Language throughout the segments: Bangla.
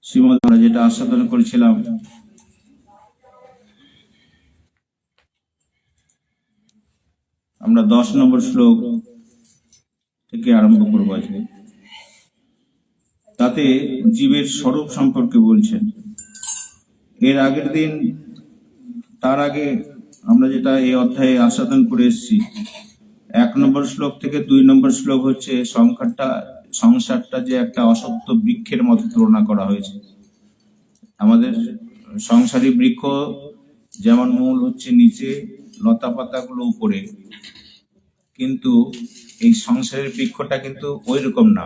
শ্রীমদ আমরা যেটা আস্বাদন করেছিলাম, আমরা 10 নম্বর শ্লোক থেকে আরম্ভ করব আজকে। তাতে জীবের স্বরূপ সম্পর্কে বলছেন। এর আগের দিন, তার আগে আমরা যেটা এই অধ্যায়ে আস্বাদন করে এসেছি, 1 নম্বর শ্লোক থেকে 2 নম্বর শ্লোক হচ্ছে সংসারটা যে একটা অসত্য বৃক্ষের মতো তুলনা করা হয়েছে। আমাদের সংসারী বৃক্ষ যেমন মূল হচ্ছে নিচে, লতা পাতাগুলো উপরে, কিন্তু এই সংসারের বৃক্ষটা কিন্তু ওই রকম না।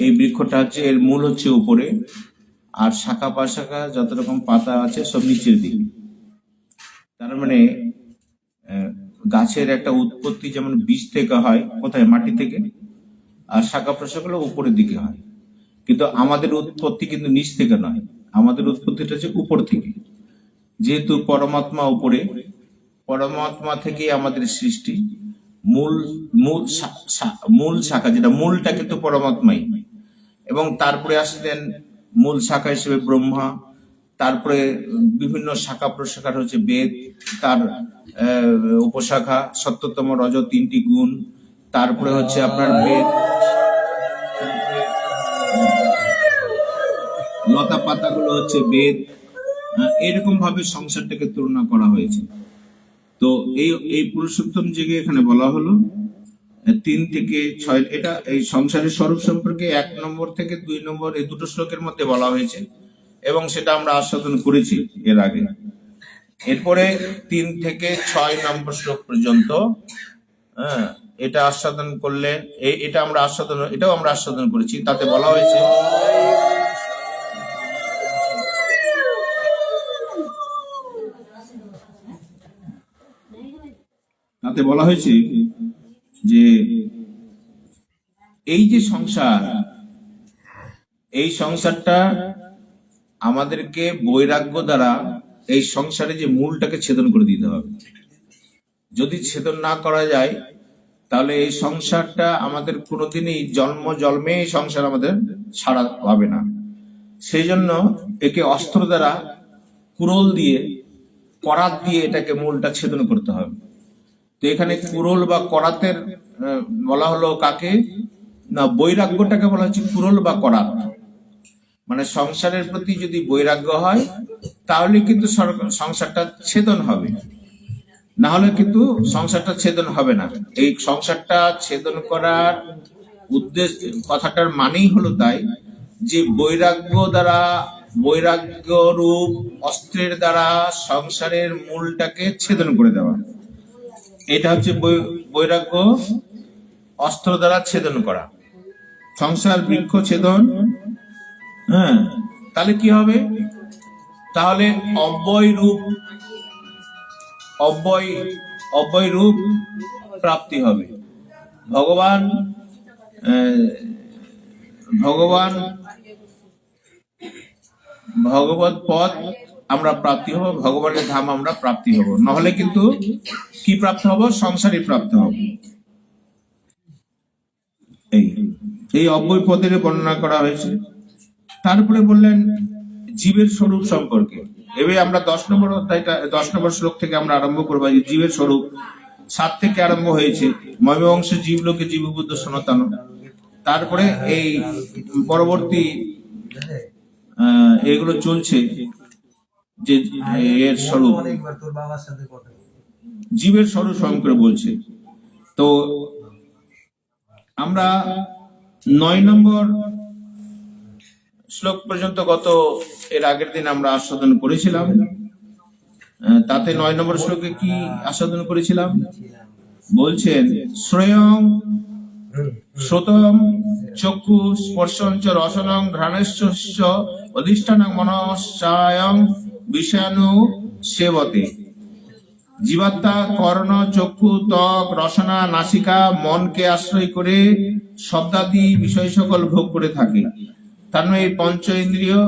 এই বৃক্ষটা হচ্ছে, এর মূল হচ্ছে উপরে, আর শাখা পাশাখা যত রকম পাতা আছে সব নিচের দিকে। তার মানে গাছের একটা উৎপত্তি যেমন বীজ থেকে হয়, কোথায়? মাটি থেকে। আর শাখা প্রশাখাগুলো উপরের দিকে হয়। কিন্তু আমাদের উৎপত্তি কিন্তু নিচ থেকে নয়, আমাদের উৎপত্তিটা হচ্ছে উপর থেকে। যেহেতু পরমাত্মা উপরে, পরমাত্মা থেকে আমাদের সৃষ্টি। মূল শাখা, যেটা মূলটা কিন্তু পরমাত্মাই, এবং তারপরে আসলেন মূল শাখা হিসেবে ব্রহ্মা, তারপরে বিভিন্ন শাখা প্রশাখা হচ্ছে বেদ, তার উপশাখা সত্যতম রজ 3টি গুণ, তারপরে হচ্ছে আপনার বেদ, লতা পাতাগুলো হচ্ছে বেদ। এরকম ভাবে সংসারটাকে তুলনা করা হয়েছে। তো এই পুরুষোত্তম যুগে এখানে বলা হলো 3 থেকে 6, এটা এই সংসারের স্বরূপ সম্পর্কে 1 নম্বর থেকে 2 নম্বর এই দুটো শ্লোকের মধ্যে বলা হয়েছে, এবং সেটা আমরা আস্বাদন করেছি এর আগে। এরপরে 3 থেকে 6 নম্বর শ্লোক পর্যন্ত এটা আস্বাদন করলে, এটাও আমরা আস্বাদন করেছি। তাতে বলা হয়েছে যে এই যে সংসার, এই সংসারটা আমাদেরকে বৈরাগ্য দ্বারা এই সংসারে যে মূলটাকে ছেদন করে দিতে হবে। যদি ছেদন না করা যায়, তাহলে এই সংসারটা আমাদের কোনোদিনই জন্মে এই সংসার আমাদের ছাড়া হবে না। সেই জন্য একে অস্ত্র দ্বারা, কুড়োল দিয়ে, করাত দিয়ে এটাকে মূলটা ছেদন করতে হবে। তো এখানে কুড়োল বা করাতের বলা হলো কাকে না, বৈরাগ্যটাকে বলা হচ্ছে কুড়োল বা করাত। মানে সংসারের প্রতি যদি বৈরাগ্য হয়, তাহলে কিন্তু সংসারটা ছেদন হবে, না হলে কিন্তু সংসারটা ছেদন হবে না। এই সংসারটা ছেদন করার উদ্দেশ্য, কথাটার মানেই হলো তাই যে বৈরাগ্য রূপ অস্ত্রের দ্বারা সংসারের মূলটাকে ছেদন করে দেওয়া। এটা হচ্ছে বৈরাগ্য অস্ত্র দ্বারা ছেদন করা, সংসার বৃক্ষ ছেদন। তাহলে কি হবে? তাহলে অব্যয় রূপ প্রাপ্তি হবে। ভগবত পদ আমরা প্রাপ্তি হব, ভগবানের ধাম আমরা প্রাপ্তি হব। নহলে কিন্তু কি প্রাপ্ত হব? সংসারই প্রাপ্ত হব। এই অব্যয় পদের বর্ণনা করা হয়েছে। তারপরে বললেন জীবের স্বরূপ সম্পর্কে। এবার আমরা 10 নম্বর শ্লোক থেকে আমরা আরম্ভ করবো। জীবের স্বরূপ 7 থেকে আরম্ভ হয়েছে। ময়বংশ জীবলোকে জীববুদ্ধ সনাতন। তারপরে এই পরবর্তী এগুলো চলছে, যে এর স্বরূপ, জীবের স্বরূপ সম্পর্কে বলছে। তো আমরা 9 নম্বর শ্লোক পর্যন্ত এর আগের দিন আমরা আস্বাদন করেছিলাম। তাতে 9 নম্বর শ্লোকে কি আস্বাদন করেছিলাম? বলছেন শ্রয়ং শ্রোতম চক্ষু স্পর্শঞ্চ রসনং ঘ্রাণশ্চ অধিষ্ঠানং মনশ্চায়ং বিষয়ানু সেবতে। জীবাত্মা কর্ণ, চক্ষু, ত্বক, রসনা, নাসিকা, মনকে আশ্রয় করে শব্দাদি বিষয় সকল ভোগ করে থাকে। তার মানে এই পঞ্চ ইন্দ্রিয়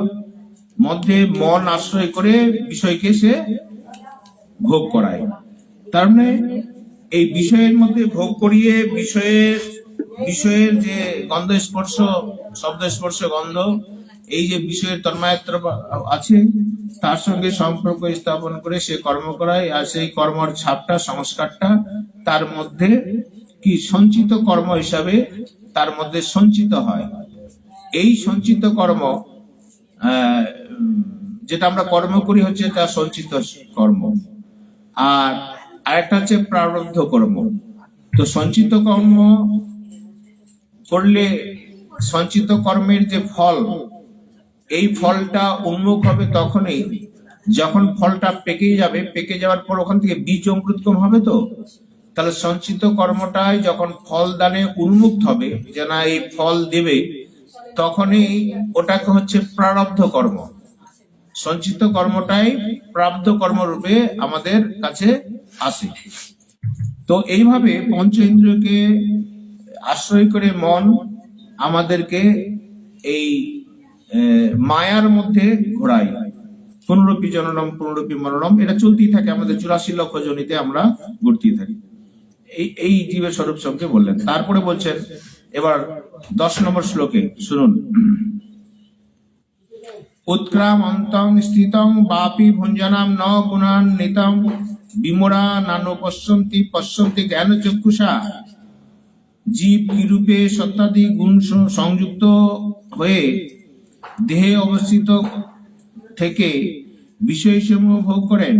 মধ্যে মন আশ্রয় করে বিষয়কে সে ভোগ করায়। তার মানে এই বিষয়ের মধ্যে ভোগ করিয়ে বিষয়ের যে গন্ধ স্পর্শ, শব্দ স্পর্শ গন্ধ, এই যে বিষয়ের তন্মায়ত্ব আছে তার সঙ্গে সম্পর্ক স্থাপন করে সে কর্ম করায়, আর সেই কর্মর ছাপটা, সংস্কারটা তার মধ্যে কি সঞ্চিত কর্ম হিসাবে তার মধ্যে সঞ্চিত হয়। এই সঞ্চিত কর্ম যেটা আমরা কর্ম করি হচ্ছে এটা সঞ্চিত কর্ম, আর আরেকটা হচ্ছে প্রারব্ধ কর্ম। তো সঞ্চিত কর্ম করলে সঞ্চিত কর্মের যে ফল, এই ফলটা উন্মুখ হবে তখনই যখন ফলটা পেকে যাবে। পেকে যাওয়ার পর ওখান থেকে বীজ অঙ্কুরোদ্গম হবে। তো তাহলে সঞ্চিত কর্মটাই যখন ফল দানে উন্মুক্ত হবে, যে না এই ফল দেবে, তখনই ওটাকে হচ্ছে প্রারব্ধ কর্ম। সঞ্চিত কর্মটাই প্রারব্ধ কর্ম রূপে আমাদের কাছে আসে। তো এইভাবে পঞ্চ ইন্দ্রিয়কে আশ্রয় করে মন আমাদেরকে এই মায়ার মধ্যে ঘোরায়। পুনরূপী জননম পুনরূপী মরণম, এটা চলতেই থাকে। আমাদের 84 লক্ষ জনিতে আমরা ঘুরতেই থাকি। এই জীবের স্বরূপ সম্পর্কে বললেন। তারপরে বলছেন এবার 10 নম্বর শ্লোকে শুনুন। উৎক্রামন্তং স্থিতং বাপি ভুঞ্জনাম ন গুণান নিতম বিমরা নানো পশ্যন্তি পশ্যন্তি জ্ঞান চক্ষুষা। জীব কিরূপে সত্যাদি গুণ সংযুক্ত হয়ে দেহে অবস্থিত থেকে বিষয়সমূহ ভোগ করেন।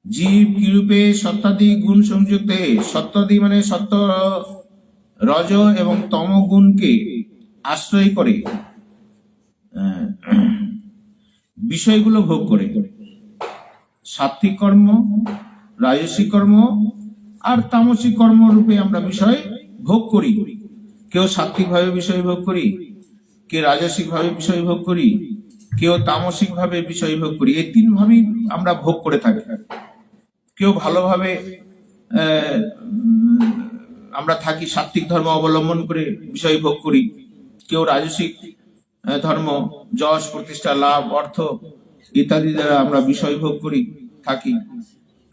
জীব কিরূপে সত্যাদি গুণ সংযুক্ত হয়ে, সত্যাদি মানে সত্য, রজ এবং তম গুণকে আশ্রয় করে বিষয়গুলো ভোগ করে। সাত্বিক কর্ম, রাজসিক কর্ম আর তামসিক কর্ম রূপে আমরা বিষয় ভোগ করি। কেউ সাত্বিক ভাবে বিষয় ভোগ করি, কেউ রাজসিক ভাবে বিষয় ভোগ করি, কেউ তামসিক ভাবে বিষয় ভোগ করি। এই 3 ভাবেই আমরা ভোগ করে থাকি। কেউ ভালোভাবে আমরা থাকি, সাত্বিক ধর্ম অবলম্বন করে বিষয় ভোগ করি। কেউ রাজসিক ধর্ম, যশ প্রতিষ্ঠা লাভ অর্থ ইত্যাদি দ্বারা আমরা বিষয় ভোগ করি থাকি।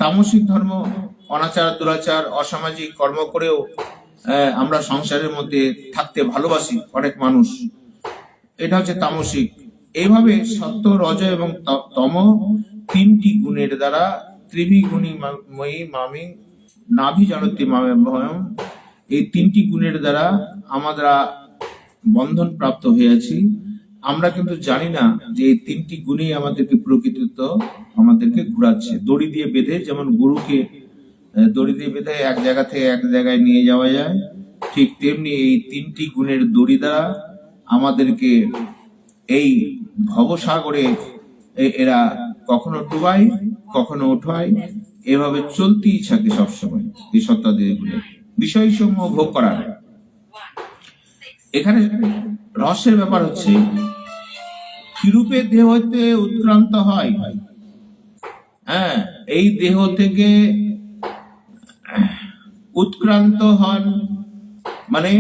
তামসিক ধর্ম অনাচার দুরাচার অসামাজিক কর্ম করেও আমরা সংসারের মধ্যে থাকতে ভালোবাসি অনেক মানুষ, এটা হচ্ছে তামসিক। এইভাবে সত্য, রজ এবং তম 3টি গুণের দ্বারা ত্রিভিগুণী ময়ী মামি নাভি জানতি মামেভয়ম, এই 3টি গুণের দ্বারা আমরা বন্ধন প্রাপ্ত হয়েছি। আমরা কিন্তু জানি না যে এই 3টি গুণই আমাদেরকে প্রকৃতিত আমাদেরকে ঘুরাচ্ছে। দড়ি দিয়ে বেঁধে, যেমন গরুকে দড়ি দিয়ে বেঁধে এক জায়গা থেকে এক জায়গায় নিয়ে যাওয়া যায়, ঠিক তেমনি এই 3টি গুণের দড়ি দ্বারা আমাদেরকে এই ভবসাগরে এরা কখনো ডুবায় কখনো উঠায়, এভাবে চলতেই থাকে সবসময়। এই সত্যাদি গুণের বিষয়সমূহ ভোগ করার এখানে রহস্যের ব্যাপার হচ্ছে কিরূপে দেহ হইতে উৎক্রান্ত হয়। এই দেহ থেকে উৎক্রান্ত হন মানে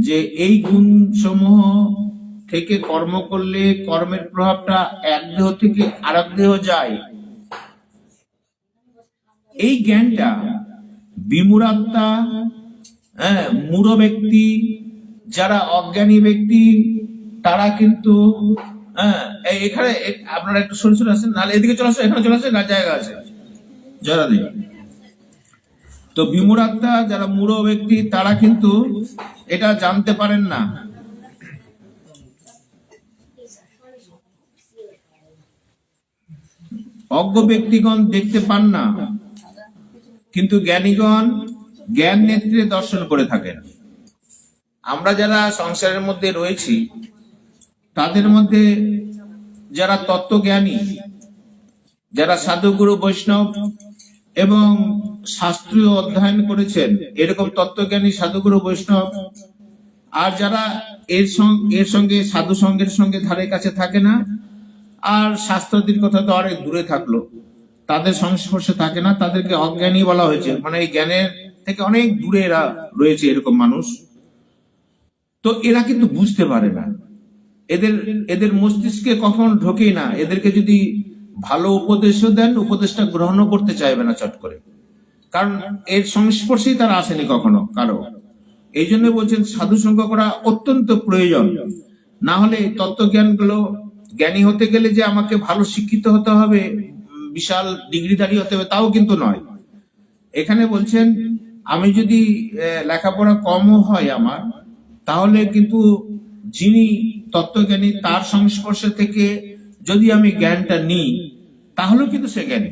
যে এই গুণ সমূহ থেকে কর্ম করলে কর্মের প্রভাবটা এক দেহ থেকে আরেক দেহ যায়। এই জ্ঞানটা বিমূঢ়াত্মা, মূঢ় ব্যক্তি, যারা অজ্ঞানী ব্যক্তি, তারা কিন্তু এখানে আপনারা একটু সরে সরে আসেন, নাহলে এদিকে চলে আসো, এখানে চলে আসে, জায়গা আছে যারা দিই। তো বিমূঢ়াত্মা, যারা মূঢ় ব্যক্তি, তারা কিন্তু এটা জানতে পারেন না। অজ্ঞ ব্যক্তিগণ দেখতে পান না, কিন্তু জ্ঞানীগণ জ্ঞান নেত্রে দর্শন করে থাকেন। আমরা যারা সংসারের মধ্যে রয়েছি, তাদের মধ্যে যারা তত্ত্বজ্ঞানী, যারা সাধুগুরু বৈষ্ণব এবং শাস্ত্রীয় অধ্যয়ন করেছেন, এরকম তত্ত্বজ্ঞানী সাধুগুরু বৈষ্ণব, আর যারা এর সঙ্গে সাধু সঙ্গের সঙ্গে ধারে কাছে থাকে না, আর শাস্ত্রাদির কথা তো অনেক দূরে থাকলো, তাদের সংস্পর্শে থাকে না, তাদেরকে অজ্ঞানী বলা হয়েছে। মানে এই জ্ঞানের থেকে অনেক দূরে এরা রয়েছে, এরকম মানুষ। তো এরা কিন্তু বুঝতে পারে না, এদের মস্তিষ্কে কখন ঢোকে না। এদেরকে যদি ভালো উপদেশও দেন, উপদেশটা গ্রহণ করতে চাইবে না চট করে, কারণ এর সংস্পর্শেই তারা আসেনি কখনো কারো। এই জন্য বলছেন সাধু সঙ্গ করা অত্যন্ত প্রয়োজন। না হলে তত্ত্বজ্ঞান গুলো, জ্ঞানী হতে গেলে যে আমাকে ভালো শিক্ষিত হতে হবে, বিশাল ডিগ্রিধারী হতে হবে, তাও কিন্তু নয়। এখানে বলছেন আমি যদি লেখাপড়া কমও হয় আমার, তাহলে কিন্তু যিনি তত্ত্বজ্ঞানী তার সংস্পর্শে থেকে যদি আমি জ্ঞানটা নিই, তাহলেও কিন্তু সে জ্ঞানী।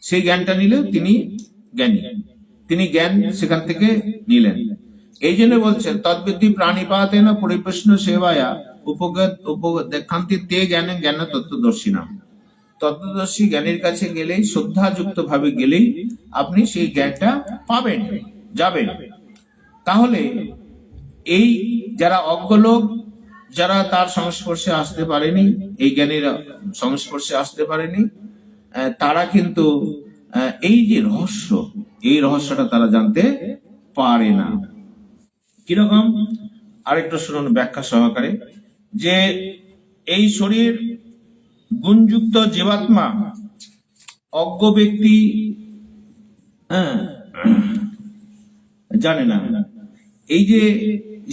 সেই জ্ঞানটা নিলেও তিনি জ্ঞানী, তিনি জ্ঞান সেখান থেকে নিলেন। এই জন্য বলছেন তদ্বিদ্ধি প্রাণীপাতেন পরিপ্রশ্ন সেবায়া উপদেখান্তি তে জ্ঞানে জ্ঞান তত্ত্বদর্শী নাম। তত্ত্বদর্শী জ্ঞানীর কাছে গেলেই, শ্রদ্ধাযুক্ত ভাবে গেলেই আপনি সেই জ্ঞানটা পাবেন, যাবেন। তাহলে এই যারা অজ্ঞ লোক, যারা তার সংস্পর্শে আসতে পারেনি, এই জ্ঞানীর সংস্পর্শে আসতে পারেনি, তারা কিন্তু এই যে রহস্য, এই রহস্যটা তারা জানতে পারে না। কিরকম আরেকটু শুনুন ব্যাখ্যা সহকারে, যে এই শরীর গুণযুক্ত জীবাত্মা অজ্ঞ ব্যক্তি জানে না। এই যে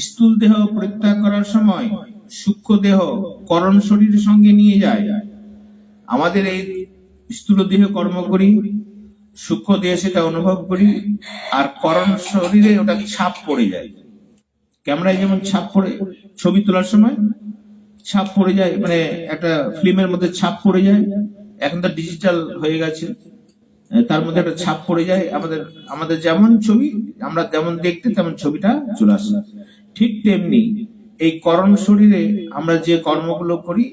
স্থূল দেহ পরিত্যাগ করার সময় সূক্ষ্ম দেহ করণ শরীরের সঙ্গে নিয়ে যায়। আমাদের এই স্থূল দেহ কর্ম করি, সূক্ষ্ম দেহে সেটা অনুভব করি, আর করণ শরীরে ওটা ছাপ পড়ে যায়। ক্যামেরায় যেমন ছাপ পড়ে, ছবি তোলার সময় ছাপ পড়ে যায়, মানে একটা ফিল্মের মধ্যে ছাপ পড়ে যায়। এখন তো ডিজিটাল হয়ে গেছে, তার মধ্যে একটা ছাপ পড়ে যায়। আমাদের যেমন ছবি আমরা যেমন দেখতে, তেমন ছবিটা চলে আসে। ঠিক তেমনি এই করণ শরীরে আমরা যে কর্মগুলো করি,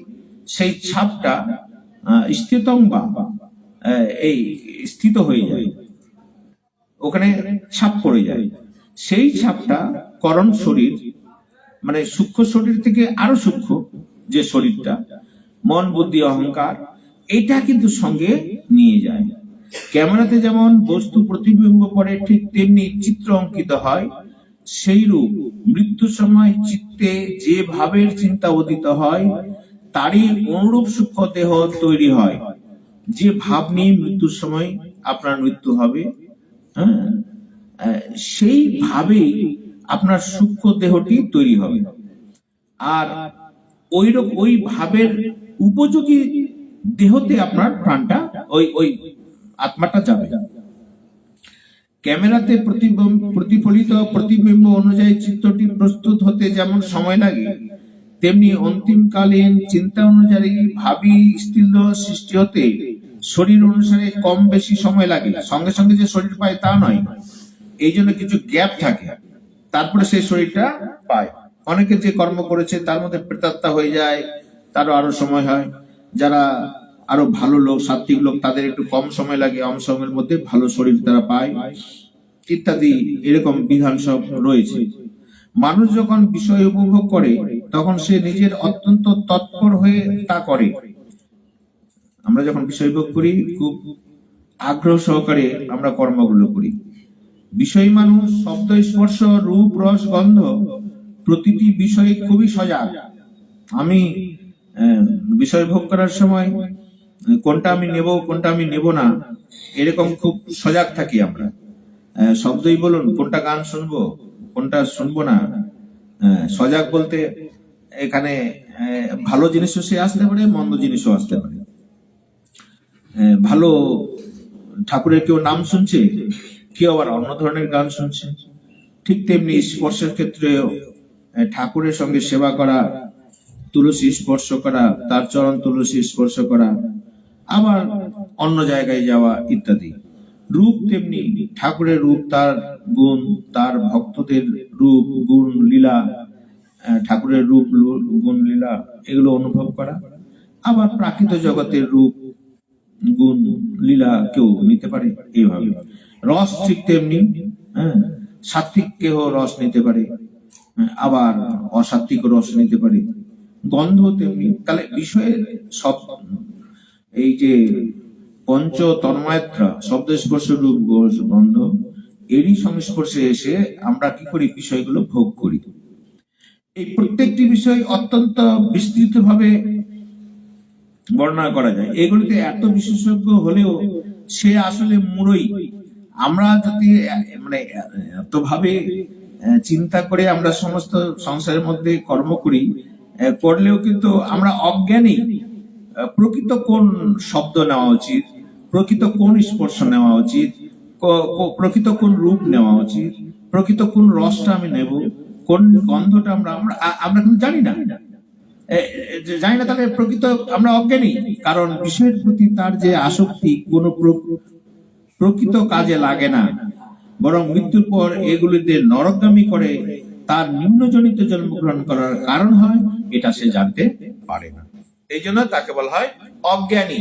সেই ছাপটা স্থিতং বা এই স্থিত হয়ে যায়, ওখানে ছাপ পড়ে যায়। সেই ছাপটা করণ শরীর, মানে সূক্ষ্ম শরীর থেকে আরো সূক্ষ্ম যে শরীরটা, মন বুদ্ধি অহংকার, এটা কিন্তু সঙ্গে নিয়ে যায়। ক্যামেরাতে যেমন বস্তু প্রতিবিম্ব পড়ে, ঠিক তেমনি চিত্র অঙ্কিত হয়। সেই রূপ মৃত্যুর সময় চিত্তে যে ভাবের চিন্তা উদিত হয়, তারই অনুরূপ সূক্ষ্ম দেহ তৈরি হয়। যে ভাব নিয়ে মৃত্যুর সময় আপনার মৃত্যু হবে, সেই ভাবেই আপনার সূক্ষ্ম দেহটি তৈরি হবে। আর ওই ভাবের উপযোগী দেহতে আপনার প্রাণটা, ওই আত্মাটা যাবে। ক্যামেরাতে প্রতিফলিত প্রতিবিম্ব অনুযায়ী চিত্রটি প্রস্তুত হতে যেমন সময় লাগে, তেমনি অন্তিমকালীন চিন্তা অনুযায়ী ভাবি স্থির সৃষ্টি হতে শরীর অনুসারে কম বেশি সময় লাগে। সঙ্গে সঙ্গে যে শরীর পায় তা নয়, এই জন্য কিছু গ্যাপ থাকে, তারপরে সেই শরীরটা পায়। অনেকে যে কর্ম করেছে তার মধ্যে প্রেতাত্মা হয়ে যায়, তারও আরো সময় হয়। যারা আরো ভালো লোক, সাত্বিক লোক, তাদের একটু কম সময় লাগে, কম সময়ের মধ্যে ভালো শরীর তারা পায়, ইত্যাদি এরকম বিধান সব রয়েছে। মানুষ যখন বিষয় উপভোগ করে, তখন সে নিজের অত্যন্ত তৎপর হয়ে তা করে। আমরা যখন বিষয় ভোগ করি, খুব আগ্রহ সহকারে আমরা কর্মগুলো করি। বিষয় মানুষ শব্দ স্পর্শ রূপ রস গন্ধ প্রতিটি বিষয়ে খুবই সজাগ। আমি বিষয় ভোগ করার সময় কোনটা আমি নেব, কোনটা আমি নেব না, এরকম খুব সজাগ থাকি আমরা। শব্দই বলুন, কোনটা গান শুনবো, কোনটা শুনবো না। সজাগ বলতে এখানে ভালো জিনিসও সে আসতে পারে, মন্দ জিনিসও আসতে পারে। ভালো ঠাকুরের কেউ নাম শুনছে, কেউ আবার অন্য ধরনের গান শুনছে। ঠিক তেমনি স্পর্শের ক্ষেত্রে ঠাকুরের সঙ্গে সেবা করা, তুলসী স্পর্শ করা, তার চরণ তুলসী স্পর্শ করা, আবার অন্য জায়গায় যাওয়া ইত্যাদি। রূপ তেমনি ঠাকুরের রূপ, তার গুণ, তার ভক্তদের রূপ গুণ লীলা, ঠাকুরের রূপ গুণ লীলা এগুলো অনুভব করা। আবার প্রাকৃত জগতের রূপ গুণ লীলা কেউ নিতে পারে এইভাবে। রস ঠিক তেমনি, সাত্বিক কেহ রস নিতে পারে, আবার অসাত্বিক রস নিতে পারে। গন্ধ তেমনি। তাহলে বিষয়ের সব এই যে পঞ্চ তন্মাত্রা, শব্দ স্পর্শ রূপ গন্ধ, এরই সংস্পর্শে এসে আমরা কি করি, বিষয়গুলো ভোগ করি। এই প্রত্যেকটি বিষয় অত্যন্ত বিস্তৃত ভাবে বর্ণনা করা যায়। এগুলিতে এত বিশেষজ্ঞ হলেও সে আসলে মূঢ়ই। আমরা যদি মানে এত ভাবে চিন্তা করে আমরা সমস্ত সংসারের মধ্যে কর্ম করি, করলেও কিন্তু আমরা অজ্ঞানী প্রকৃত কোন শব্দ নেওয়া উচিত, প্রকৃত কোন স্পর্শ নেওয়া উচিত, প্রকৃত কোন রূপ নেওয়া উচিত, প্রকৃত কোন রসটা আমি নেব, কোন গন্ধটা আমরা আমরা আমরা কিন্তু জানি না। জানি না, তাহলে প্রকৃত আমরা অজ্ঞানী। কারণ বিষয়ের প্রতি তার যে আসক্তি কোন প্রকৃত কাজে লাগে না, বরং মৃত্যুর পর এগুলিতে নরকগামী করে তার নিম্নজনিত জন্মগ্রহণ করার কারণ হয়, এটা সে জানতে পারে না। এই জন্য তাকে বলা হয় অজ্ঞানী।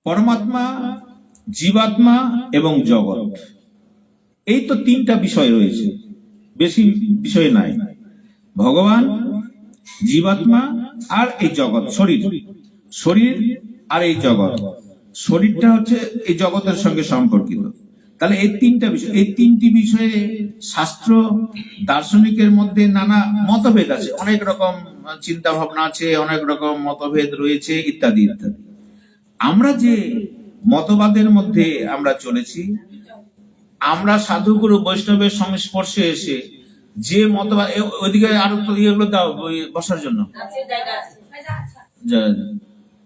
পরমাত্মা, জীবাত্মা এবং জগৎ, এই তো তিনটা বিষয় রয়েছে, বেশি বিষয় নাই। ভগবান, জীবাত্মা আর এই জগৎ, শরীর শরীর আর এই জগৎ। শরীরটা হচ্ছে এই জগতের সঙ্গে সম্পর্কিত। তাহলে এই তিনটা বিষয়, এই তিনটি বিষয়ে শাস্ত্র দার্শনিকের মধ্যে নানা মতভেদ আছে, অনেক রকম চিন্তা ভাবনা আছে, অনেক রকম মতভেদ রয়েছে, ইত্যাদি ইত্যাদি। আমরা যে মতবাদের মধ্যে আমরা চলেছি, আমরা সাধুগুরু বৈষ্ণবের সংস্পর্শে এসে যে মতবাদ, ওইদিকে আরো ইয়েগুলো দাও বসার জন্য।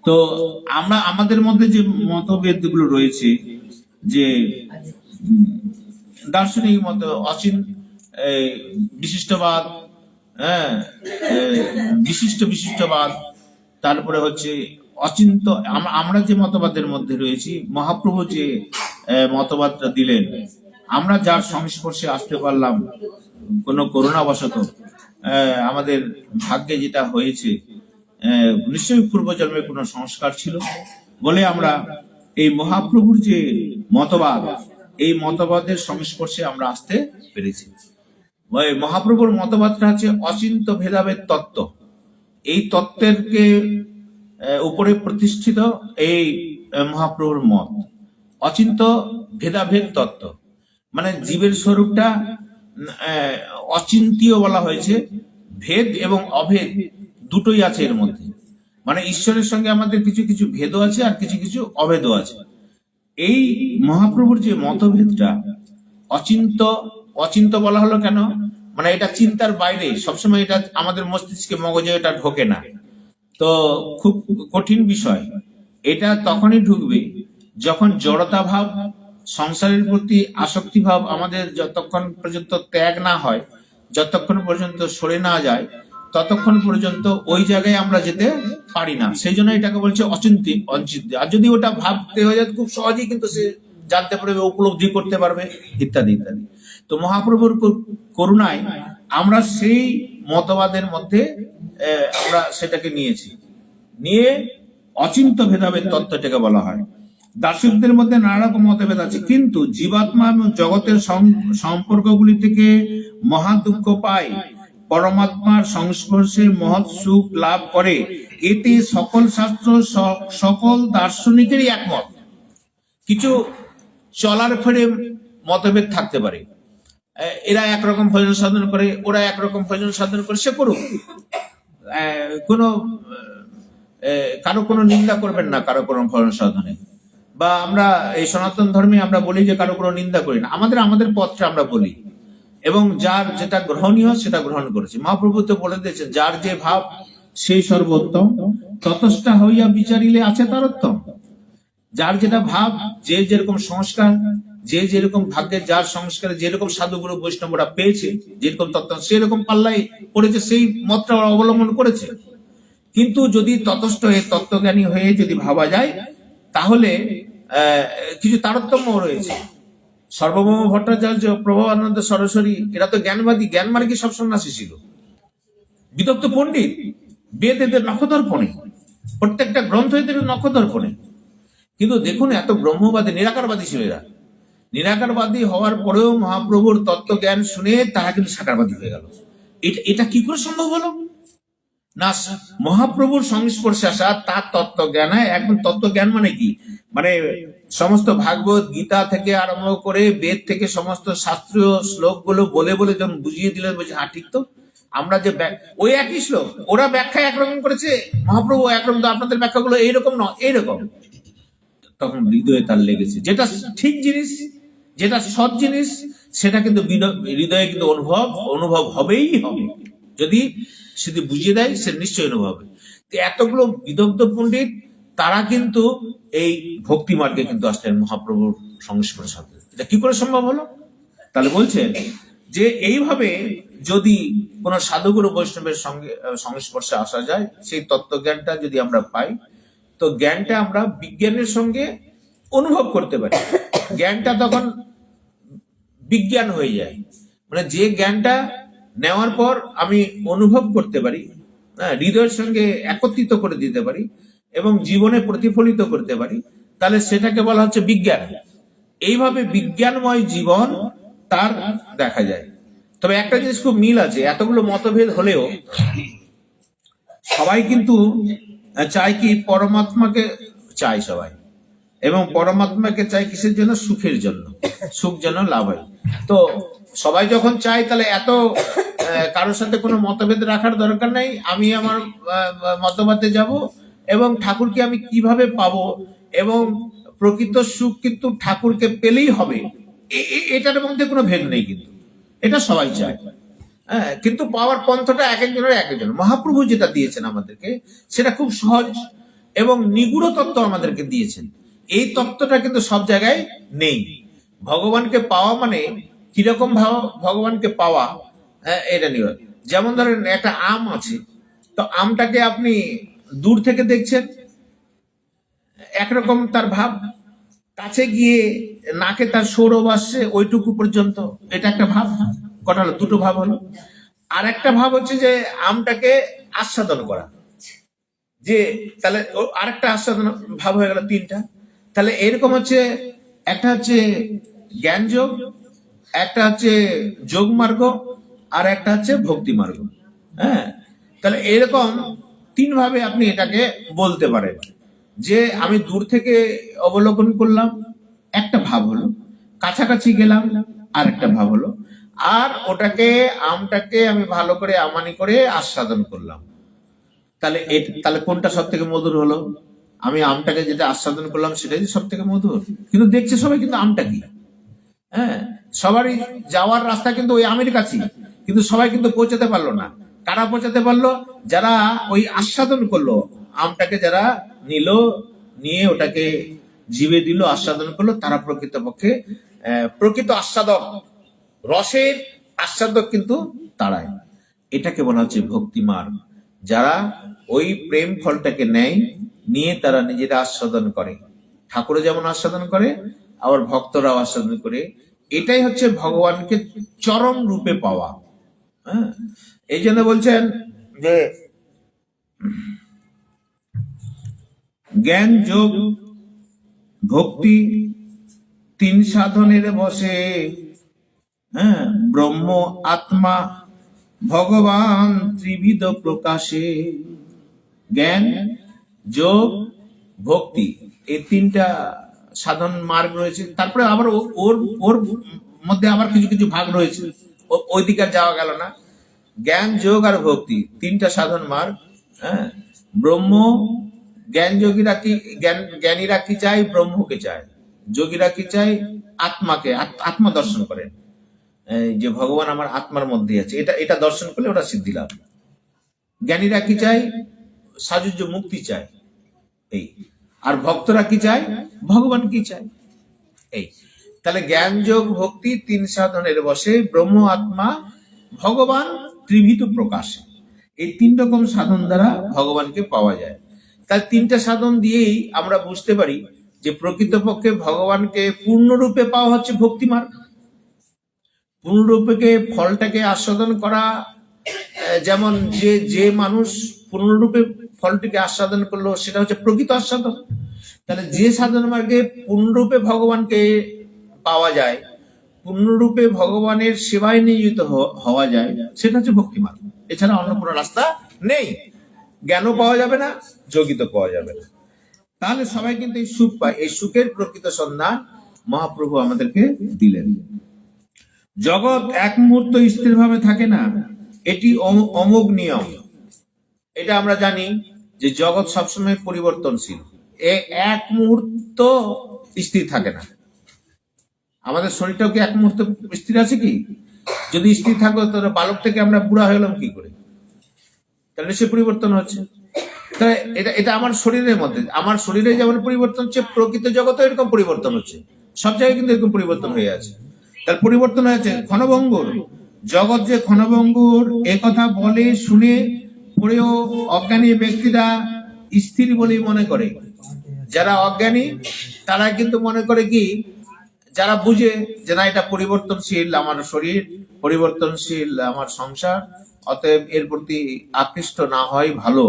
তো আমরা আমাদের মধ্যে যে মতভেদ গুলো রয়েছে, যে দার্শনিক মত, বিশিষ্টবাদ, হ্যাঁ, বিশিষ্টবাদ, তারপরে হচ্ছে অচিন্ত। আমরা যে মতবাদের মধ্যে রয়েছি, মহাপ্রভু যে মতবাদটা দিলেন, আমরা যার সংস্পর্শে আসতে পারলাম কোনো করুণাবশত, আমাদের ভাগ্যে যেটা হয়েছে, নিশ্চয়ই পূর্বজন্মে কোনো সংস্কার ছিল বলে আমরা এই মহাপ্রভুর যে মতবাদ, এই মতবাদের সংস্পর্শে আমরা আসতে পেরেছি। মহাপ্রভুর মতবাদটা হচ্ছে অচিন্ত ভেদাভেদ তত্ত্ব। এই তত্ত্বের উপরে প্রতিষ্ঠিত এই মহাপ্রভুর মত, অচিন্ত ভেদাভেদ তত্ত্ব। মানে জীবের স্বরূপটা অচিন্তীয় বলা হয়েছে, ভেদ এবং অভেদ দুটোই আছে এর মধ্যে। মানে ঈশ্বরের সঙ্গে আমাদের কিছু কিছু ভেদও আছে আর কিছু কিছু অভেদও আছে। এই মহাপ্রভুর যে মতভেদটা অচিন্ত বলা হলো কেন? মানে এটা চিন্তার বাইরে, সবসময় এটা আমাদের মস্তিষ্কে, মগজে এটা ঢোকে না। তো খুব কঠিন বিষয়। এটা তখনই ঢুকবে যখন জড়তা ভাব, সংসারের প্রতি আসক্তি ভাব আমাদের যতক্ষণ পর্যন্ত ত্যাগ না হয়, যতক্ষণ পর্যন্ত সরে না যায়, ততক্ষণ পর্যন্ত ওই জায়গায় আমরা যেতে পারি না। সেই জন্য এটাকে বলছে অচিন্তি। আর যদি ওটা ভাবতে হয়ে যায়, খুব সহজেই কিন্তু সে জানতে পারবে, উপলব্ধি করতে পারবে, ইত্যাদি ইত্যাদি। তো মহাপ্রভুর করুণায় আমরা সেই মতবাদের মধ্যে আমরা সেটাকে নিয়ে অচিন্ত ভেদাভেদ তত্ত্বটাকে বলা হয়। দার্শনিকদের মধ্যে নানা রকম মতভেদ আছে, কিন্তু জীবাত্মা এবং জগতের সম্পর্কগুলি থেকে মহা দুঃখ পায়, পরমাত্মার সংস্পর্শে মহৎ সুখ লাভ করে, এতে সকল শাস্ত্র, সকল দার্শনিকেরই একমত। কিছু চলার ফেরে মতভেদ থাকতে পারে, এরা একরকম ভজন সাধন করে, ওরা একরকম ভজন সাধন করে, সে করুক, কারো কোনো নিন্দা করবেন না কারো কোনো ভজন সাধনে। বা আমরা এই সনাতন ধর্মে আমরা বলি যে কারো কোনো নিন্দা করি না, আমাদের পথটা আমরা বলি, এবং যার যেটা গ্রহণীয় সেটা গ্রহণ করেছি। মহাপ্রভু তো বলে দিয়েছেন, যার যে ভাব সেই সর্বোত্তম, ততষ্ঠা হইয়া বিচারিলে আছে তার উত্তম। যার যেটা ভাব, যে যেরকম সংস্কার, যে যেরকম ভাগ্যে, যার সংস্কারে যেরকম সাধুগুরু বৈষ্ণবরা পেয়েছে, যেরকম তত্ত্ব, সেরকম পাল্লাই পড়েছে, সেই মতটা অবলম্বন করেছে। কিন্তু যদি ততস্থ হয়ে তত্ত্বজ্ঞানী হয়ে যদি ভাবা যায়, তাহলে কিছু তারতম্য রয়েছে। সর্বভৌম ভট্টাচার্য, প্রভবানন্দ সরস্বতী, এরা তো জ্ঞানবাদী, জ্ঞানমার্গী সব সন্ন্যাসী ছিল, বিদগ্ধ পণ্ডিত, বেদ এদের নখদর্পণে, প্রত্যেকটা গ্রন্থ এদের নখদর্পণে। কিন্তু দেখুন, এত ব্রহ্মবাদী, নিরাকারবাদী ছিল এরা। নিরাকারবাদী হওয়ার পরেও মহাপ্রভুর তত্ত্ব জ্ঞান শুনে তারা কিন্তু সাকারবাদী হয়ে গেল। এটা কি করে সম্ভব হলো? না, মহাপ্রভুর সংস্পর্শে আসা, তার তত্ত্ব জ্ঞান। এখন তত্ত্ব জ্ঞান মানে কি? মানে সমস্ত ভাগবত গীতা থেকে আরম্ভ করে বেদ থেকে সমস্ত শাস্ত্রীয় শ্লোকগুলো বলে বলে যখন বুঝিয়ে দিলেন, বলছে হ্যাঁ ঠিক তো, আমরা যে ওই একই শ্লোক, ওরা ব্যাখ্যা একরকম করেছে, মহাপ্রভু একরকম, তো আপনাদের ব্যাখ্যাগুলো এইরকম নয়, এইরকম। তখন হৃদয়ে তার লেগেছে, যেটা ঠিক জিনিস যেটা সৎ জিনিস সেটা কিন্তু হৃদয়ে কিন্তু অনুভব হবেই হবে। যদি শুধু বুঝিয়ে দেয় সে নিশ্চয়ই অনুভব হবে। তো এতগুলো বিদগ্ধ পণ্ডিত তারা কিন্তু এই ভক্তি মার্গে কিন্তু আসলেন মহাপ্রভুর সংস্পর্শের সাথে। এটা কি করে সম্ভব হলো? তাহলে বলছেন যে এইভাবে যদি কোন সাধুগুরু বৈষ্ণবের সঙ্গে সংস্পর্শে আসা যায়, সেই তত্ত্বজ্ঞানটা যদি আমরা পাই, তো জ্ঞানটা আমরা বিজ্ঞানের সঙ্গে অনুভব করতে পারি। জ্ঞানটা তখন বিজ্ঞান হয়ে যায়, মানে যে জ্ঞানটা নেওয়ার পর আমি অনুভব করতে পারি, হৃদয়ের সঙ্গে একত্রিত করে দিতে পারি এবং জীবনে প্রতিফলিত করতে পারি, তাহলে সেটাকে বলা হচ্ছে বিজ্ঞান। এইভাবে বিজ্ঞানময় জীবন তার দেখা যায়। তবে একটা জিনিস খুব মিল আছে, এতগুলো মতভেদ হলেও সবাই কিন্তু চায় কি, পরমাত্মাকে চায় সবাই, এবং পরমাত্মাকে চায় কিসের জন্য? সুখের জন্য, সুখ যেন লাভ হয়। তো সবাই যখন চায়, তাহলে এত কারোর সাথে কোনো মতভেদ রাখার দরকার নেই। আমি আমার মতবাদে যাব এবং ঠাকুরকে আমি কিভাবে পাবো, এবং প্রকৃত সুখ কিন্তু ঠাকুরকে পেলেই হবে, এটার মধ্যে কোনো ভেদ নেই। কিন্তু এটা সবাই চায়, কিন্তু পাওয়ার পন্থটা এক একজনের এক একজন। মহাপ্রভু যেটা দিয়েছেন আমাদেরকে সেটা খুব সহজ এবং নিগুড় তত্ত্ব আমাদেরকে দিয়েছেন। এই তত্ত্বটা কিন্তু সব জায়গায় নেই। ভগবানকে পাওয়া মানে কিরকম ভগবানকে পাওয়া, এটা নিয়ে, যেমন ধরেন একটা আম আছে, তো আমটাকে আপনি দূর থেকে দেখছেন একরকম তার ভাব, কাছে গিয়ে নাকে তার সৌরভ আসছে ওইটুকু পর্যন্ত, এটা একটা ভাব। কটা হলো? দুটো ভাব হলো। আর একটা ভাব হচ্ছে যে আমটাকে আস্বাদন করা, যে তাহলে আরেকটা আস্বাদন ভাব হয়ে গেল, তিনটা। তাহলে এরকম হচ্ছে, একটা হচ্ছে জ্ঞান যোগ, একটা হচ্ছে যোগ মার্গ, আর একটা হচ্ছে ভক্তি মার্গ। হ্যাঁ, তাহলে এরকম তিন ভাবে আপনি এটাকে বলতে পারেন। যে আমি দূর থেকে অবলোকন করলাম, একটা ভাব হলো, কাছাকাছি গেলাম, আর একটা ভাব হলো, আর ওটাকে আমটাকে আমি ভালো করে আমানি করে আস্বাদন করলাম। তাহলে কোনটা সব থেকে মধুর হলো? আমি আমটাকে যেটা আস্বাদন করলাম সেটাই সব থেকে মধুর। কিন্তু দেখছে সবাই কিন্তু আমটা কি, হ্যাঁ, সবারই যাওয়ার রাস্তা কিন্তু ওই আমের কাছেই, কিন্তু সবাই কিন্তু পৌঁছাতে পারলো না। কারা পৌঁছাতে পারলো? যারা ওই আস্বাদন করলো আমটাকে, যারা নিল, নিয়ে ওটাকে জিভে দিল, আস্বাদন করলো, তারা প্রকৃতপক্ষে প্রকৃত আস্বাদক, রসের আস্বাদক কিন্তু তারাই। এটাকে বলা হচ্ছে ভক্তি মার্গ। যারা ওই প্রেম ফলটাকে নেয়, নিয়ে তারা নিজেরা আস্বাদন করে, ঠাকুরও যেমন আস্বাদন করে, আবার ভক্তরাও আস্বাদন করে। এটাই হচ্ছে ভগবানকে চরম রূপে পাওয়া। হ্যাঁ, এই জন্য বলছেন যে জ্ঞান যোগ ভক্তি তিন সাধনের বসে, হ্যাঁ, ব্রহ্ম আত্মা ভগবান ত্রিবিধ প্রকাশে। জ্ঞান যোগ ভক্তি, এই তিনটা সাধন মার্গ রয়েছে। তারপরে আবার ওর ওর মধ্যে আবার কিছু কিছু ভাগ রয়েছে, ওই দিকে যাওয়া গেল না। জ্ঞান যোগ আর ভক্তি তিনটা সাধন মার্গ। হ্যাঁ, ব্রহ্ম, জ্ঞান যোগীরা কি, জ্ঞানীরা কি চায়? ব্রহ্মকে চায়। যোগীরা কি চায়? আত্মাকে, আত্মা দর্শন করেন, যে ভগবান আমার আত্মার মধ্যে আছে, এটা এটা দর্শন করলে ওরা সিদ্ধি লাভ। জ্ঞানীরা কি চায়? সাযুজ্য মুক্তি চায়। এই, আর ভক্তরা কি চায়? ভগবান কি চায়? এই, তাহলে জ্ঞান যোগ ভক্তি তিন সাধনের বসে, ব্রহ্ম আত্মা ভগবান ত্রিবিধ প্রকাশে। এই তিন রকম সাধন দ্বারা ভগবানকে পাওয়া যায়। তাই তিনটা সাধন দিয়েই আমরা বুঝতে পারি যে প্রকৃতপক্ষে ভগবানকে পূর্ণরূপে পাওয়া হচ্ছে ভক্তি মার্গ। পূর্ণরূপে ফলটাকে আস্বাদন করা, যেমন যে মানুষ পূর্ণরূপে ফলটিকে আস্বাদন করলো সেটা হচ্ছে প্রকৃত আস্বাদন। তাহলে যে সাধন মার্গে পূর্ণরূপে ভগবানকে পাওয়া যায়, পূর্ণরূপে ভগবানের সেবায় নিয়োজিত হওয়া যায়, সেটা হচ্ছে ভক্তি মার্গ। এছাড়া অন্য কোনো রাস্তা নেই। জ্ঞানও পাওয়া যাবে না, যোগিত পাওয়া যাবে না। তাহলে সবাই কিন্তু এই সুখ পায়। এই সুখের প্রকৃত সন্ধান মহাপ্রভু আমাদেরকে দিলেন। জগৎ এক মুহূর্ত স্থির ভাবে থাকে না, এটি অমোঘ নিয়ম। এটা আমরা জানি যে জগৎ সবসময় পরিবর্তনশীল, এক মুহূর্ত স্থির থাকে না। আমাদের শরীরটাও কি এক মুহূর্তে স্থির আছে কি? যদি স্থির থাকো তাহলে বালক থেকে আমরা বুড়া হয়ে গেলাম কি করে? তাহলে সে পরিবর্তন হচ্ছে। তাহলে এটা এটা আমার শরীরের মধ্যে, আমার শরীরে যেমন পরিবর্তন হচ্ছে, প্রকৃত জগতে এরকম পরিবর্তন হচ্ছে, সব জায়গায় কিন্তু এরকম পরিবর্তন হয়ে আছে। তার পরিবর্তন হয়েছে ক্ষণভঙ্গুর জগৎ, যে ক্ষণভঙ্গুর এ কথা বলে শুনে পড়েও অজ্ঞানী ব্যক্তিরা স্থির বলেই মনে করে। যারা অজ্ঞানী তারা কিন্তু মনে করে কি, যারা বুঝে যে না এটা পরিবর্তনশীল আমার শরীর, পরিবর্তনশীল আমার সংসার, অতএব এর প্রতি আকৃষ্ট না হয় ভালো।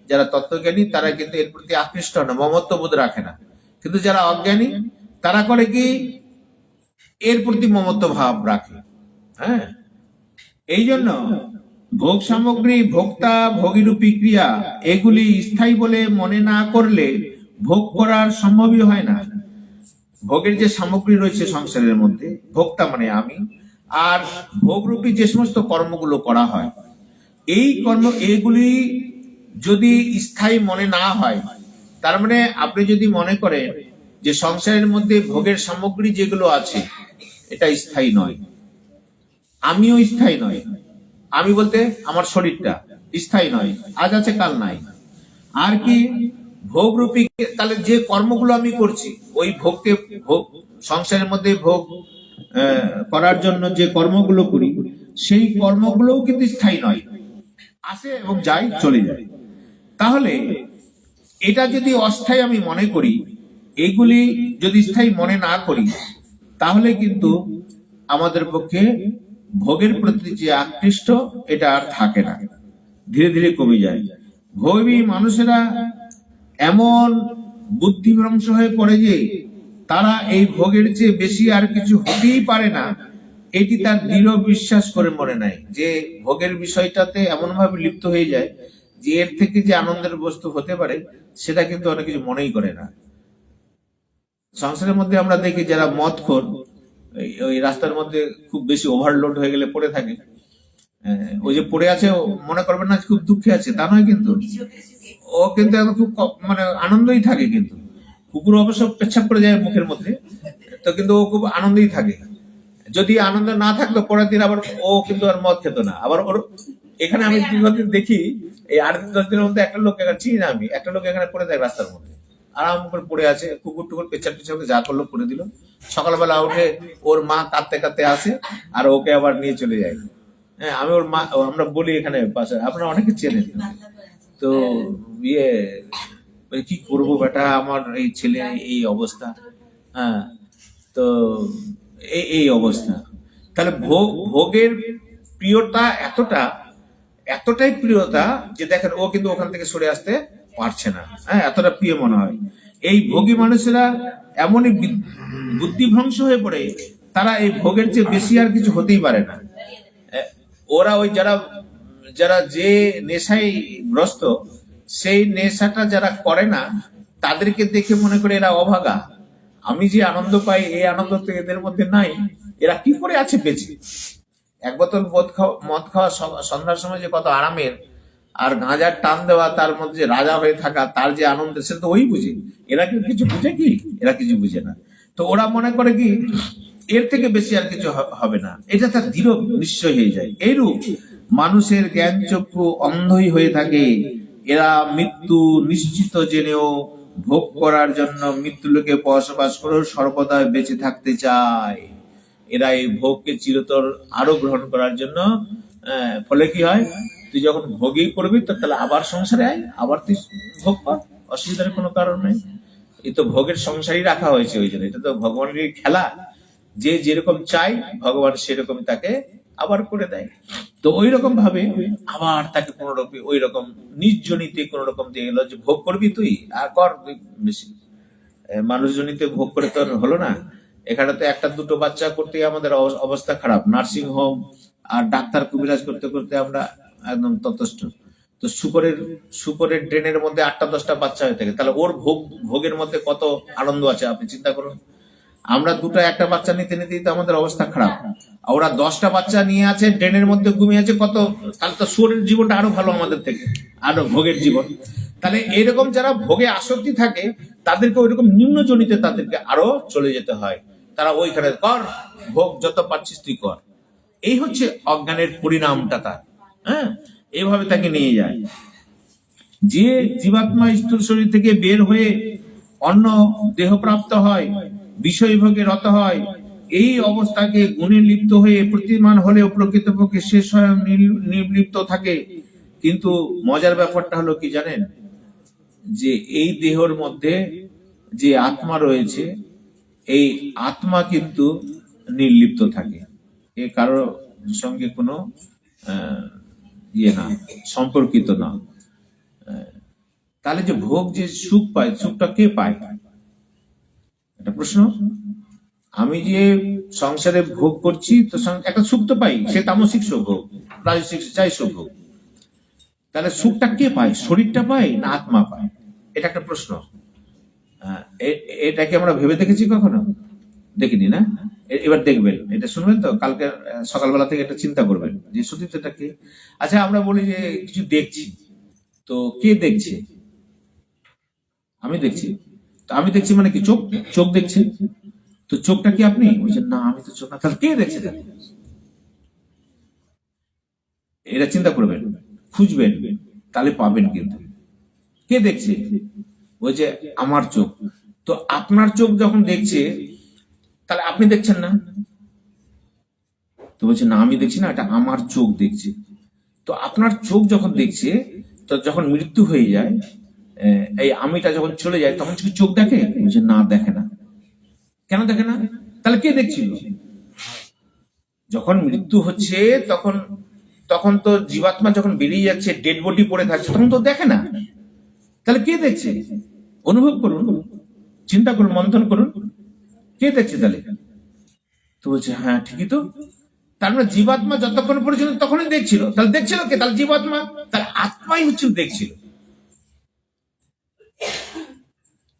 যারা তত্ত্বজ্ঞানী তারা কিন্তু এর প্রতি আকৃষ্ট না, মমত্ব বোধ রাখে না। কিন্তু যারা অজ্ঞানী তারা করে কি, এর প্রতি মমত্ব ভাব রাখে। হ্যাঁ, এই জন্য ভোগ সামগ্রী, ভোক্তা, ভোগীরূপী ক্রিয়া এগুলি স্থায়ী বলে মনে না করলে ভোগ করার সম্ভবই হয় না। ভোগের যে সামগ্রী রয়েছে সংসারের মধ্যে, ভোক্তা মানে আমি, আর ভোগরূপী যে সমস্ত কর্মগুলো করা হয়, এই কর্ম এগুলি যদি স্থায়ী মনে না হয়, তার মানে আপনি যদি মনে করেন যে সংসারের মধ্যে ভোগের সামগ্রী যেগুলো আছে এটা স্থায়ী নয়, আমিও স্থায়ী নয়, আমি বলতে আমার শরীরটা স্থায়ী নয়, আজ আছে কাল নাই, আর কি ভোগরূপী, তাহলে যে কর্মগুলো আমি করছি ওই ভোগকে, ভোগ সংসারের মধ্যে ভোগ করার জন্য যে কর্মগুলো করি সেই কর্মগুলোও কিন্তু স্থায়ী নয়, আসে এবং যায় চলে যায়। তাহলে এটা যদি অস্থায়ী আমি মনে করি, এইগুলি যদি স্থায়ী মনে না করি, তাহলে কিন্তু আমাদের পক্ষে ভোগের প্রতি যে আকৃষ্ট এটা আর থাকে না, ধীরে ধীরে কমে যায়। ভোগী মানুষেরা এমন বুদ্ধিভ্রংশ হয়ে পড়ে যে তারা এই ভোগের চেয়ে বেশি আর কিছু হতেই পারে না, এটি তার দৃঢ় বিশ্বাস করে মনে নেয়। যে ভোগের বিষয়টাতে এমন ভাবে লিপ্ত হয়ে যায় যে এর থেকে যে আনন্দের বস্তু হতে পারে সেটা কিন্তু অনেক কিছু মনেই করে না। সংসারের মধ্যে আমরা দেখি যারা মদখোর, ওই রাস্তার মধ্যে খুব বেশি ওভারলোড হয়ে গেলে পড়ে থাকে, ওই যে পড়ে আছে মনে করবেন না খুব দুঃখে আছে, তা নয়, কিন্তু ও কিন্তু এখন খুব মানে আনন্দই থাকে। কিন্তু কুকুর অবশ্য পেচ্ছাপ করে যায় মুখের মধ্যে, তো কিন্তু ও খুব আনন্দেই থাকে। যদি আনন্দ না থাকতো পরের দিন আবার ও কিন্তু আর মদ খেত না। আবার ওর এখানে আমি দীর্ঘদিন দেখি, এই 8 দিন 10 দিনের মধ্যে একটা লোক, এখানে চিনি না আমি, একটা লোক এখানে পড়ে থাকে রাস্তার মধ্যে, আরাম করে পড়ে আছে, কুকুর টুকুর পেছাপ পেছাপ যা করলো করে দিল। সকালবেলা উঠে ওর মা কাঁদতে কাঁদতে আসে আর ওকে আবার নিয়ে চলে যায়। হ্যাঁ, আমি ওর মা, আমরা বলি এখানে পাশে, আপনারা অনেকে চেনেন, তো ইয়ে কি করবো বেটা, আমার এই ছেলে এই অবস্থা। হ্যাঁ, তো এই অবস্থা। তাহলে ভোগের প্রিয়তা এতটাই প্রিয়তা যে দেখেন ও কিন্তু ওখান থেকে সরে আসতে পারছে না। হ্যাঁ, এতটা প্রিয় মনে হয়। এই ভোগী মানুষেরা এমনই বুদ্ধিভ্রংশ হয়ে পড়ে, তারা এই ভোগের চেয়ে বেশি আর কিছু হতেই পারে না। ওরা ওই যারা যারা যে নেশায় গ্রস্ত, সেই নেশাটা যারা করে না তাদেরকে দেখে মনে করে এরা অভাগা, আমি যে আনন্দ পাই এই আনন্দ তো এদের মধ্যে নাই, এরা কি করে আছে বেঁচে। এক বোতল মদ খাওয়া সন্ধ্যার সময় যে কত আরামের, আর গাঁজার টান দেওয়া, তার মধ্যে রাজা হয়ে থাকা, তার যে আনন্দ, সেটা তো ওই বুঝে। এরা কি কিছু বুঝে কি? এরা কিছু বুঝে না। তো ওরা মনে করে কি এর থেকে বেশি আর কিছু হবে না, এটা তার দৃঢ় নিশ্চয় হয়ে যায়। এইরূপ মানুষের জ্ঞান চক্ষু অন্ধই হয়ে থাকে। এরা মৃত্যু নিশ্চিত জেনেও ভোগ করার জন্য মৃত্যু লোকে বসবাস করেও সর্বদা বেঁচে থাকতে চায়। এরা এই ভোগকে চিরতর আরো গ্রহণ করার জন্য, ফলে কি হয়, তুই যখন ভোগই করবি তো তাহলে আবার সংসারে আয়, আবার তুই ভোগ কর, অসুবিধার কোনো কারণ নেই। এই তো ভোগের সংসারই রাখা হয়েছে ওই জন্য, এটা তো ভগবানের খেলা, যে যেরকম চাই ভগবান সেরকম তাকে আবার করে দেয়। তো ওই রকম ভাবে আবার তাকে কোনোরকম ওই রকম নির্জনিতে কোন রকম দিয়ে গেল যে ভোগ করবি তুই আর কর বেশি। মানুষজনিতে ভোগ করে তো হলো না। এখানে তো একটা দুটো বাচ্চা করতে আমাদের অবস্থা খারাপ, নার্সিং হোম আর ডাক্তার কবিরাজ করতে করতে আমরা একদম ততস্থ। তো শুকরের ড্রেনের মধ্যে 8টা-10টা বাচ্চা হয়ে থাকে, তাহলে ওর ভোগের মধ্যে কত আনন্দ আছে আপনি চিন্তা করুন। আমরা দুটো একটা বাচ্চা নিতে নিতেই তো আমাদের অবস্থা খারাপ, ওরা 10টা বাচ্চা নিয়ে আছে, ড্রেনের মধ্যে ঘুমিয়ে আছে কত, তাহলে তো শুয়োরের জীবনটা আরো ভালো আমাদের থেকে, আরো ভোগের জীবন। তাহলে এরকম যারা ভোগে আসক্তি থাকে তাদেরকে ওইরকম নিম্নজনিতে তাদেরকে আরো চলে যেতে হয়। তারা ওইখানে কর, ভোগ যত পাচ্ছিস তুই কর। এই হচ্ছে অজ্ঞানের পরিণামটা তার। হ্যাঁ, এইভাবে তাকে নিয়ে যায়। যে জীবাত্মা স্থূল শরীর থেকে বের হয়ে অন্য দেহপ্রাপ্ত হয়, বিষয় ভোগে রত হয়, এই অবস্থাকে গুণে লিপ্ত হয়ে প্রতিমান হলেও প্রকৃতপক্ষে সে স্বয়ং নির্লিপ্ত থাকে। কিন্তু মজার ব্যাপারটা হলো কি জানেন, যে এই দেহর মধ্যে যে আত্মা রয়েছে, এই আত্মা কিন্তু নির্লিপ্ত থাকে, এ কারোর সঙ্গে কোনো ইয়ে না, সম্পর্কিত না। তাহলে যে ভোগ যে সুখ পায়, সুখটা কে পায়? একটা প্রশ্ন। আমি যে সংসারে ভোগ করছি তো একটা সুখ তো পাই, সে তামসিক সুখ হোক, রাজসিক যাই সুখ হোক। তাহলে সুখটা কে পায়? শরীরটা পায় না আত্মা পায়? এটা একটা প্রশ্ন। এটাকে আমরা ভেবে দেখেছি কখনো? দেখিনি না? এবার দেখবেন, এটা শুনবেন তো, কালকে সকালবেলা থেকে এটা চিন্তা করবেন যে সত্যি এটা কে। আচ্ছা, আমরা বলি যে কিছু দেখছি, তো কে দেখছে? আমি দেখছি। তো আমি দেখছি মানে কি? চোখ, চোখ দেখছে। তো চোখটা কি আপনি? বলছেন না, আমি তো চোখ না। তাহলে কে দেখছে? তাহলে এটা চিন্তা করবেন, খুঁজবেন, তাহলে পাবেন। কিন্তু কে দেখছে? বলছে আমার চোখ। তো আপনার চোখ যখন দেখছে, তাহলে আপনি দেখছেন না? তো বলছে না, আমি দেখছি না, এটা আমার চোখ দেখছে। তো আপনার চোখ যখন দেখছে, তো যখন মৃত্যু হয়ে যায়, এই আমিটা যখন চলে যায়, তখন কি চোখ দেখে? বলছে না, দেখে না। কেন দেখে না? তাহলে কে দেখছিল? যখন মৃত্যু হচ্ছে তখন তখন তো জীবাত্মা যখন বেরিয়ে যাচ্ছে, ডেড বডি পড়ে থাকছে, তখন তো দেখে না। তাহলে কে দেখছে? অনুভব করুন, চিন্তা করুন, মন্থন করুন, কে দেখছে তাহলে? তো বলছে হ্যাঁ ঠিকই তো। তার মানে জীবাত্মা যতক্ষণ পর্যন্ত তখনই দেখছিল। তাহলে দেখছিল কে? তাহলে জীবাত্মা। তাহলে আত্মাই হচ্ছে দেখছিল।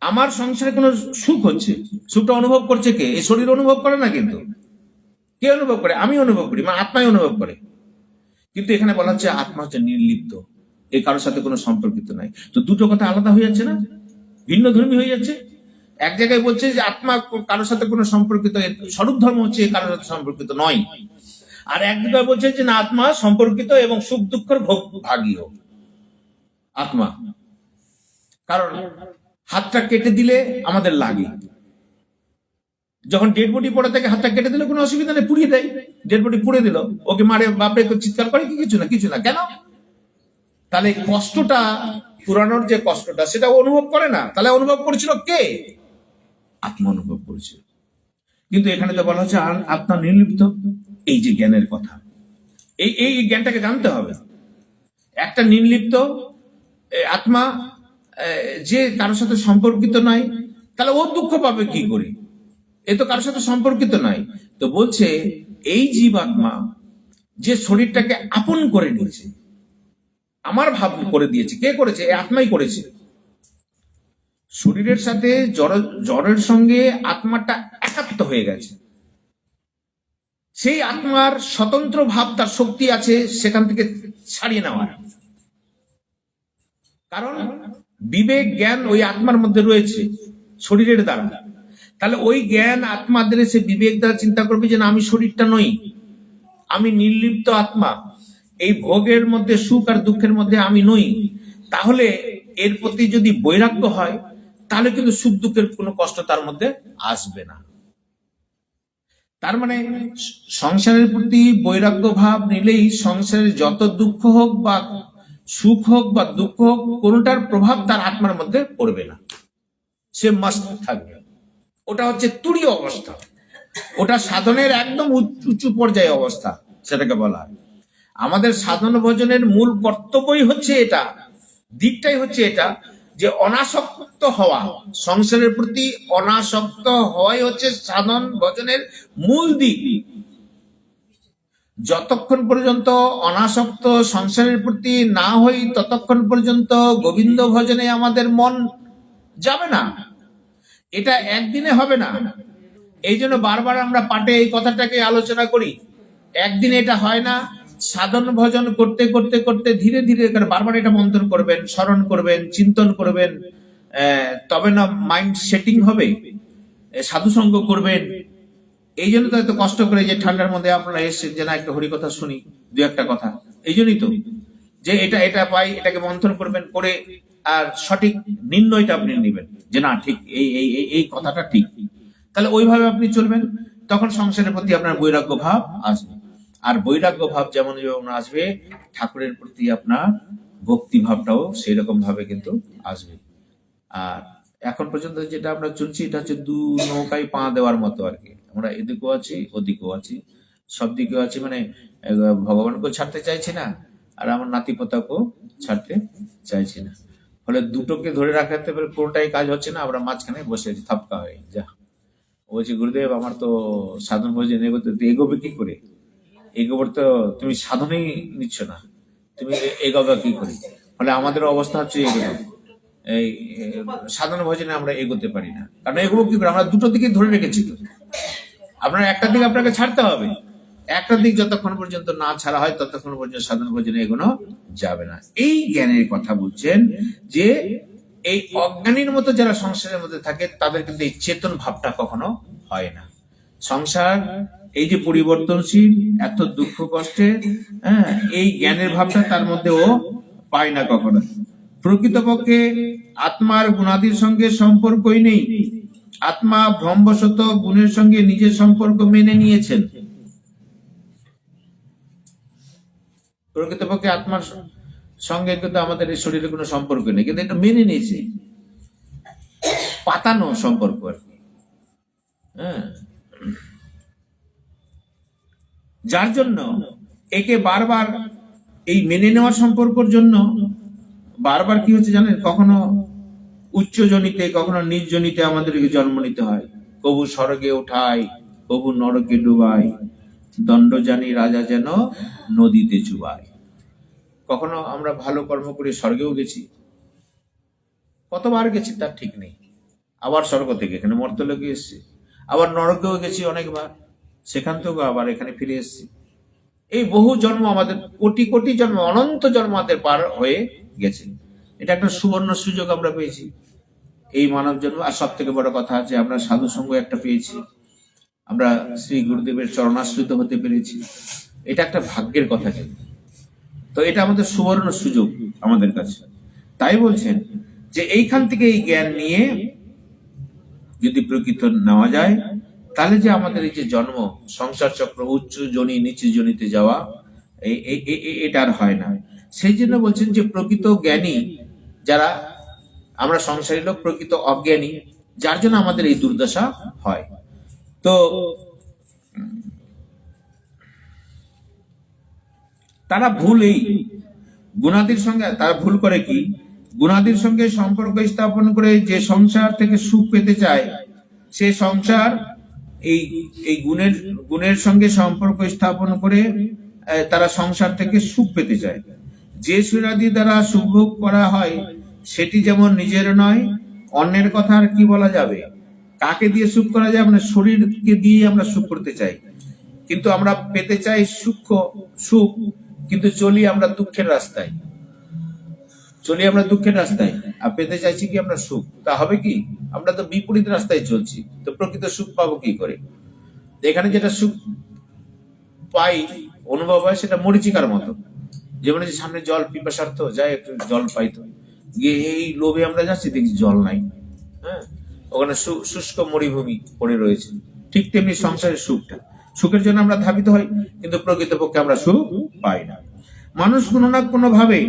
আমার সংসারে কোনো সুখ হচ্ছে, সুখটা অনুভব করছে কে? এই শরীর অনুভব করে না। কিন্তু কে অনুভব করে? আমি অনুভব করি, মানে আত্মাই অনুভব করে। কিন্তু এখানে বলা হচ্ছে আত্মা হচ্ছে নির্লিপ্ত, এই কারোর সাথে কোনো সম্পর্কিত নাই। তো দুটো কথা আলাদা হয়ে যাচ্ছে না? ভিন্ন ধর্মী হয়ে যাচ্ছে। এক জায়গায় বলছে যে আত্মা কারোর সাথে কোনো সম্পর্কিত, স্বরূপ ধর্ম হচ্ছে কারোর সাথে সম্পর্কিত নয়। আর এক জায়গায় বলছে যে না, আত্মা সম্পর্কিত এবং সুখ দুঃখের ভোগ ভাগীয় আত্মা। কারণ হাতটা কেটে দিলে আমাদের লাগে, যখন ডেড বডি পড়ে থাকে হাতটা কেটে দিলে কোনো অসুবিধা নেই, পুড়িয়ে দেয়। ডেড বডি পুড়ে দিল, ওকে মারে বাপরে চিৎকার করে কি? কিছু না, কিছু না। কেন? তাহলে কষ্টটা, পুরানোর যে কষ্টটা, সেটা অনুভব করে না। তাহলে অনুভব করেছিল কে? আত্মা অনুভব করেছিল। কিন্তু এখানে তো বলা হচ্ছে আত্মা নির্লিপ্ত। এই যে জ্ঞানের কথা, এই এই জ্ঞানটাকে জানতে হবে। একটা নির্লিপ্ত আত্মা, যে কারোর সাথে সম্পর্কিত নাই, তাহলে ও দুঃখ পাবে কি করে? এ তো কারোর সাথে সম্পর্কিত নাই। তো বলছে এই জীবাত্মা যে শরীরটাকে আপন করে নিয়েছে, আমার ভাব করে দিয়েছে। কে করেছে? এই আত্মাই করেছে। শরীরের সাথে জড়ের সঙ্গে আত্মাটা একাত্ম হয়ে গেছে। সেই আত্মার স্বতন্ত্র ভাব, তার শক্তি আছে সেখান থেকে ছাড়িয়ে নেওয়ার। কারণ বিবেক জ্ঞান ওই আত্মার মধ্যে রয়েছে শরীরের দ্বারা। তাহলে ওই জ্ঞান আত্মাদের সে বিবেক দ্বারা চিন্তা করবে যে না, আমি শরীরটা নই, আমি নির্লিপ্ত আত্মা, এই ভোগের মধ্যে, সুখ আর দুঃখের মধ্যে আমি নই। তাহলে এর প্রতি যদি বৈরাগ্য হয়, তাহলে কিন্তু সুখ দুঃখের কোনো কষ্ট তার মধ্যে আসবে না। তার মানে সংসারের প্রতি বৈরাগ্য ভাব নিলেই সংসারের যত দুঃখ হোক বা সুখ হোক বা দুঃখ হোক, কোনটার প্রভাব তার আত্মার মধ্যে পড়বে না, সে মস্ত থাকবে। ওটা হচ্ছে তুরীয় অবস্থা, ওটা সাধনের একদম উঁচু পর্যায়ে অবস্থা, সেটাকে বলা হয়। আমাদের সাধন ভজনের মূল কর্তব্যই হচ্ছে এটা, দিকটাই হচ্ছে এটা, যে অনাসক্ত হওয়া, সংসারের প্রতি অনাসক্ত হওয়াই হচ্ছে সাধন ভজনের মূল দিক। যতক্ষণ পর্যন্ত অনাসক্ত সংসারের প্রতি না হই, ততক্ষণ পর্যন্ত গোবিন্দ ভজনে আমাদের মন যাবে না। এটা একদিনে হবে না। এই জন্য বারবার আমরা পাঠে এই কথাটাকে আলোচনা করি। একদিনে এটা হয় না। সাধন ভজন করতে করতে করতে ধীরে ধীরে বারবার এটা মন্থন করবেন, স্মরণ করবেন, চিন্তন করবেন, তবে না মাইন্ড সেটিং হবে। সাধু সঙ্গ করবেন, এই জন্য তো এত কষ্ট করে যে ঠান্ডার মধ্যে আপনারা এসেছেন যে না একটা হরিকথা শুনি, দু একটা কথা। এই জন্যই তো যে এটা এটা পাই, এটাকে মন্থন করবেন, করে আর সঠিক নির্ণয়টা আপনি নেবেন যে না ঠিক এই এই এই এই কথাটা ঠিক। তাহলে ওইভাবে আপনি চলবেন, তখন সংসারের প্রতি আপনার বৈরাগ্য ভাব আসবে। আর বৈরাগ্য ভাব যেমন যেমন আসবে, ঠাকুরের প্রতি আপনার ভক্তি ভাবটাও সেই রকম ভাবে কিন্তু আসবে। আর এখন পর্যন্ত যেটা আমরা চলছি, এটা হচ্ছে দু নৌকায় পা দেওয়ার মতো আর কি। আমরা এদিকেও আছি, ওদিকেও আছি, সব দিকেও আছি, মানে ভগবানকেও ছাড়তে চাইছি না, আর আমার নাতি পোতাকেও ছাড়তে চাইছি না। ফলে দুটোকে ধরে রাখাতে পারে, কোনটাই কাজ হচ্ছে না, আমরা মাঝখানে বসে আছি থাপকা হয়ে। যা বলছি, গুরুদেব আমার তো সাধন ভোজন এগোতে, এগোবে কি করে? এগোবার তো তুমি সাধনই নিচ্ছ না, তুমি এগোবে কি করে? ফলে আমাদের অবস্থা হচ্ছে এগুলো, এই সাধন ভোজনে আমরা এগোতে পারি না। কারণ এগুলো কি করে, আমরা দুটো দিকে ধরে রেখেছি তো। আপনার একটা দিক আপনাকে ছাড়তে হবে, একটা দিক যতক্ষণ পর্যন্ত না ছাড়া হয় ততক্ষণ পর্যন্ত সাধন ভোজনে এগোনো যাবে না। এই জ্ঞানের কথা বলছেন যে এই অজ্ঞানীর মতো যারা সংসারের মধ্যে থাকে তাদের কিন্তু এই চেতন ভাবটা কখনো হয় না। সংসার এই যে পরিবর্তনশীল, এত দুঃখ কষ্টে, হ্যাঁ, এই জ্ঞানের ভাবটা তার মধ্যে ও পায় না কখনো। প্রকৃতপক্ষে আত্মার গুণাদির সঙ্গে সম্পর্কই নেই। আত্মা ভ্রমবশত গুণের সঙ্গে নিজের সম্পর্ক মেনে নিয়েছেন। প্রকৃতপক্ষে আত্মার সঙ্গে কিন্তু আমাদের এই শরীরে কোনো সম্পর্ক নেই, কিন্তু এটা মেনে নিয়েছে, পাতানো সম্পর্ক আর কি। হ্যাঁ, যার জন্য একে বারবার এই মেনে নেওয়ার সম্পর্কের জন্য বারবার কি হচ্ছে জানেন, কখনো উচ্চ জনিতে কখনো নিজ জনিতে আমাদেরকে জন্ম নিতে হয়। কবু স্বর্গে ওঠায়, কবু নরকে ডুবায়, দণ্ড জানি রাজা যেন নদীতে চুবায়। কখনো আমরা ভালো কর্ম করে স্বর্গেও গেছি, কতবার গেছি তার ঠিক নেই। আবার স্বর্গ থেকে এখানে মর্তলোকে এসেছি, আবার নরকেও গেছি অনেকবার, সেখান থেকেও আবার এখানে ফিরে এসেছি। এই বহু জন্ম, আমাদের কোটি কোটি জন্ম, অনন্ত জন্ম আমাদের পার হয়ে গেছে। এটা একটা সুবর্ণ সুযোগ আমরা পেয়েছি এই মানব জন্ম। আর সব থেকে বড় কথা আছে, আমরা সাধু সঙ্গ একটা পেয়েছি, আমরা শ্রী গুরুদেবের চরণাশ্রিত হতে পেরেছি। এটা একটা ভাগ্যের কথা কিন্তু। তো এটা আমাদের সুবর্ণ সুযোগ আমাদের কাছে। তাই বলছেন যে এইখান থেকে এই জ্ঞান নিয়ে যদি প্রকৃত নেওয়া যায়, তাহলে যে আমাদের এই যে জন্ম, সংসার চক্র, উচ্চ জনি নিচু জনিতে যাওয়া, এটা আর হয় না। সেই জন্য বলছেন যে প্রকৃত জ্ঞানী যারা, আমরা সংসারী লোক প্রকৃত অজ্ঞানী, যার জন্য আমাদের এই দুর্দশা হয়। তো তারা ভুল, এই গুণাদির সঙ্গে তারা ভুল করে কি, গুণাদির সঙ্গে সম্পর্ক স্থাপন করে যে সংসার থেকে সুখ পেতে চায়, সে সংসার এই এই গুণের সঙ্গে সম্পর্ক স্থাপন করে তারা সংসার থেকে সুখ পেতে চায়। যে সুরাদি দ্বারা সুখ করা হয় সেটি যেমন নিজের নয়, অন্যের কথা আর কি বলা যাবে। কাকে দিয়ে সুখ করা যায়, মানে শরীরকে দিয়ে আমরা সুখ করতে চাই, কিন্তু আমরা পেতে চাই সূক্ষ্ম সুখ, কিন্তু চলি আমরা দুঃখের রাস্তায়, আর পেতে চাইছি কি আমরা সুখ। তা হবে কি, আমরা তো বিপরীত রাস্তায় চলছি, তো প্রকৃত সুখ পাবো কি করে? এখানে যেটা সুখ পাই, অনুভব হয়, সেটা মরিচিকার মতো। যেমন সামনে জল, পিপাসার্থ, যাই একটু জল পাই, তো গিয়ে এই লোভে আমরা যাচ্ছি, দেখছি জল নাই, হ্যাঁ, ওখানে শুষ্ক মরুভূমি পড়ে রয়েছে। ঠিক তেমনি সংসারের সুখের জন্য আমরা ধাবিত হই, কিন্তু প্রকৃতপক্ষে আমরা সুখ পাই না। মানুষ কোনো না কোনো ভাবে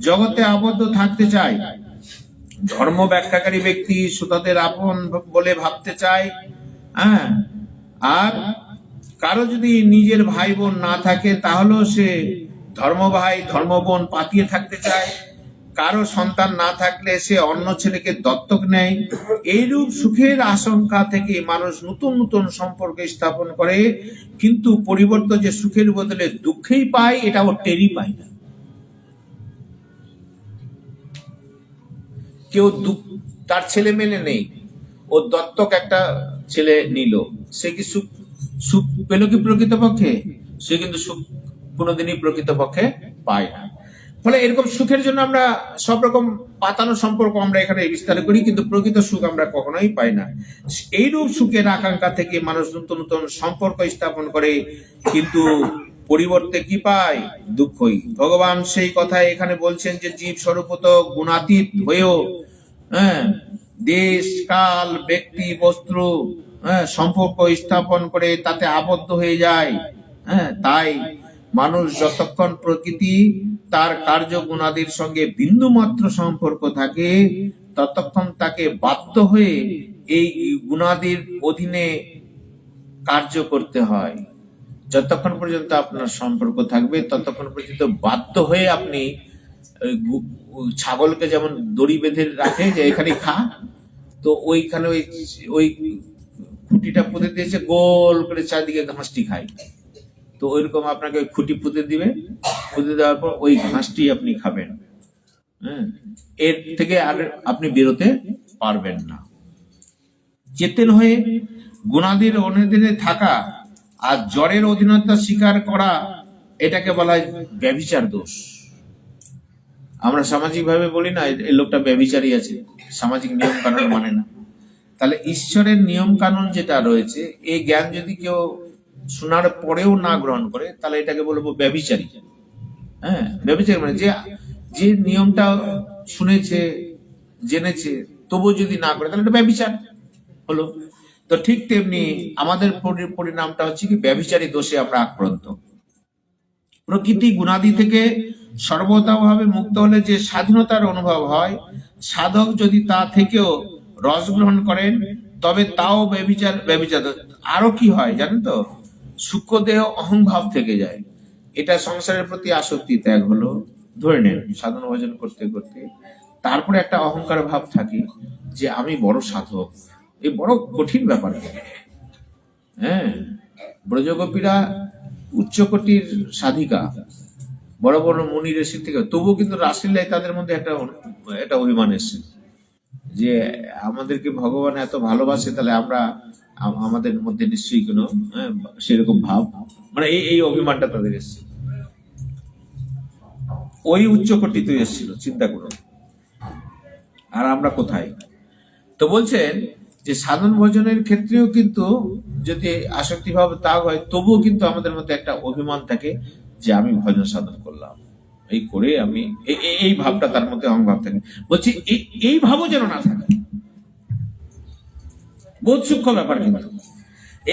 জগতে আবদ্ধ থাকতে চায়। ধর্ম ব্যাখ্যাকারী ব্যক্তি শ্রোতাদের আপন বলে ভাবতে চায়, হ্যাঁ, আর কারো যদি নিজের ভাই বোন না থাকে তাহলেও সে ধর্ম ভাই ধর্ম বোন পাতিয়ে থাকতে চায়। কারো সন্তান না থাকলে সে অন্য ছেলেকে দত্তক নেয়। এইরূপ সুখের আশঙ্কা থেকে মানুষ নতুন নতুন সম্পর্ক স্থাপন করে, কিন্তু পরিবর্তন যে সুখের বদলে দুঃখেই পায়, এটা ও টেরই পায় না। কেউ তার ছেলে মেলে নেই, ও দত্তক একটা ছেলে নিল, সে কি সুখ পেল কি প্রকৃতপক্ষে? সে কিন্তু সুখ কোনোদিনই প্রকৃতপক্ষে পায় না। ফলে এরকম সুখের জন্য আমরা সব রকম পাতানো সম্পর্ক আমরা এখানে বিস্তার করি, কিন্তু প্রকৃত সুখ আমরা কখনোই পাই না। এইরূপ সুখের আকাঙ্ক্ষা থেকে মানুষ নতুন নতুন সম্পর্ক স্থাপন করে, কিন্তু পরিবর্তে কি পায়? দুঃখই। ভগবান সেই কথায় এখানে বলছেন যে জীব স্বরূপত গুণাতীত হয়েও দেশ কাল ব্যক্তি বস্তু সম্পর্ক স্থাপন করে তাতে আবদ্ধ হয়ে যায়। তাই মানুষ যতক্ষণ প্রকৃতি তার কার্য গুণাদির সঙ্গে বিন্দু মাত্র সম্পর্ক থাকে, ততক্ষণ তাকে বাধ্য হয়ে এই গুণাদির অধীনে কার্য করতে হয়। যতক্ষণ পর্যন্ত আপনার সম্পর্ক থাকবে ততক্ষণ পর্যন্ত বাধ্য হয়ে আপনি ছাগলকে যেমন দড়ি বেঁধে রাখে যে এখানে খা, তো ওইখানে ওই খুঁটিটা পুঁতে দিয়েছে, গোল করে চারদিকে ঘাসটি খায়, তো ওইরকম আপনাকে ওই খুঁটি পুঁতে দিবে, পুঁতে দেওয়ার পর ওই ঘাসটি আপনি খাবেন। এর থেকে আর আপনি বেরোতে পারবেন না। চেতন হয়ে গুণাদির অধীনে থাকা আর জড়ের অধীনতা স্বীকার করা, এটাকে বলা হয় ব্যভিচার দোষ। আমরা সামাজিক ভাবে বলি না এই লোকটা ব্যভিচারী আছে, সামাজিক নিয়ম কানুন মানে না। তাহলে ঈশ্বরের নিয়ম কানুন যেটা রয়েছে, এই জ্ঞান যদি কেউ শোনার পরেও না গ্রহণ করে, তাহলে এটাকে বলবো ব্যভিচারী। ব্যভিচারী মানে যে নিয়মটা শুনেছে জেনেছে তবু যদি না করে, তাহলে এটা ব্যভিচার হলো। তো ঠিক তেমনি আমাদের পরিণামটা হচ্ছে কি, ব্যভিচারী দোষে আমরা আক্রান্ত। প্রকৃতি গুণাদি থেকে সর্বতভাবে মুক্ত হলে যে স্বাধীনতার অনুভব হয়, সাধক যদি তা থেকেও রস গ্রহণ করেন তবে তাও ব্যভিচার। আরো কি হয় জানেন তো? সূক্ষ্ম দেহ অহংভাব থেকে যায়। এটা সংসারের প্রতি আসক্তি ত্যাগ হলো। ধরে নেন সাধন ভজন করতে করতে তারপরে একটা অহংকার ভাব থাকে যে আমি বড় সাধক। এই বড় কঠিন ব্যাপার। ব্রজগোপীরা উচ্চকোটির সাধিকা, বড় বড় মুনি ঋষি থেকে, তবুও কিন্তু রাসলীলায় তাদের মধ্যে একটা অভিমান এসছে যে আমাদেরকে ভগবান এত ভালোবাসে, তাহলে আমরা আমাদের মধ্যে নিশ্চয়ই কোনো সেরকম ভাব, মানে এই অভিমানটা তাদের এসছে। ওই উচ্চকোটিতে এসেছিল, চিন্তা করুন। আর আমরা কোথায়? তো বলছেন যে সাধন ভজনের ক্ষেত্রেও কিন্তু যদি আসক্তি ভাব তা হয়, তবুও কিন্তু আমাদের মধ্যে একটা অভিমান থাকে যে আমি ভজন সাধন করলাম, এই করে আমি এই ভাবটা তার মধ্যে অহংভাব থাকে। বলছি এই ভাবও যেন না থাকে। বহুত সূক্ষ্ম ব্যাপার, কিন্তু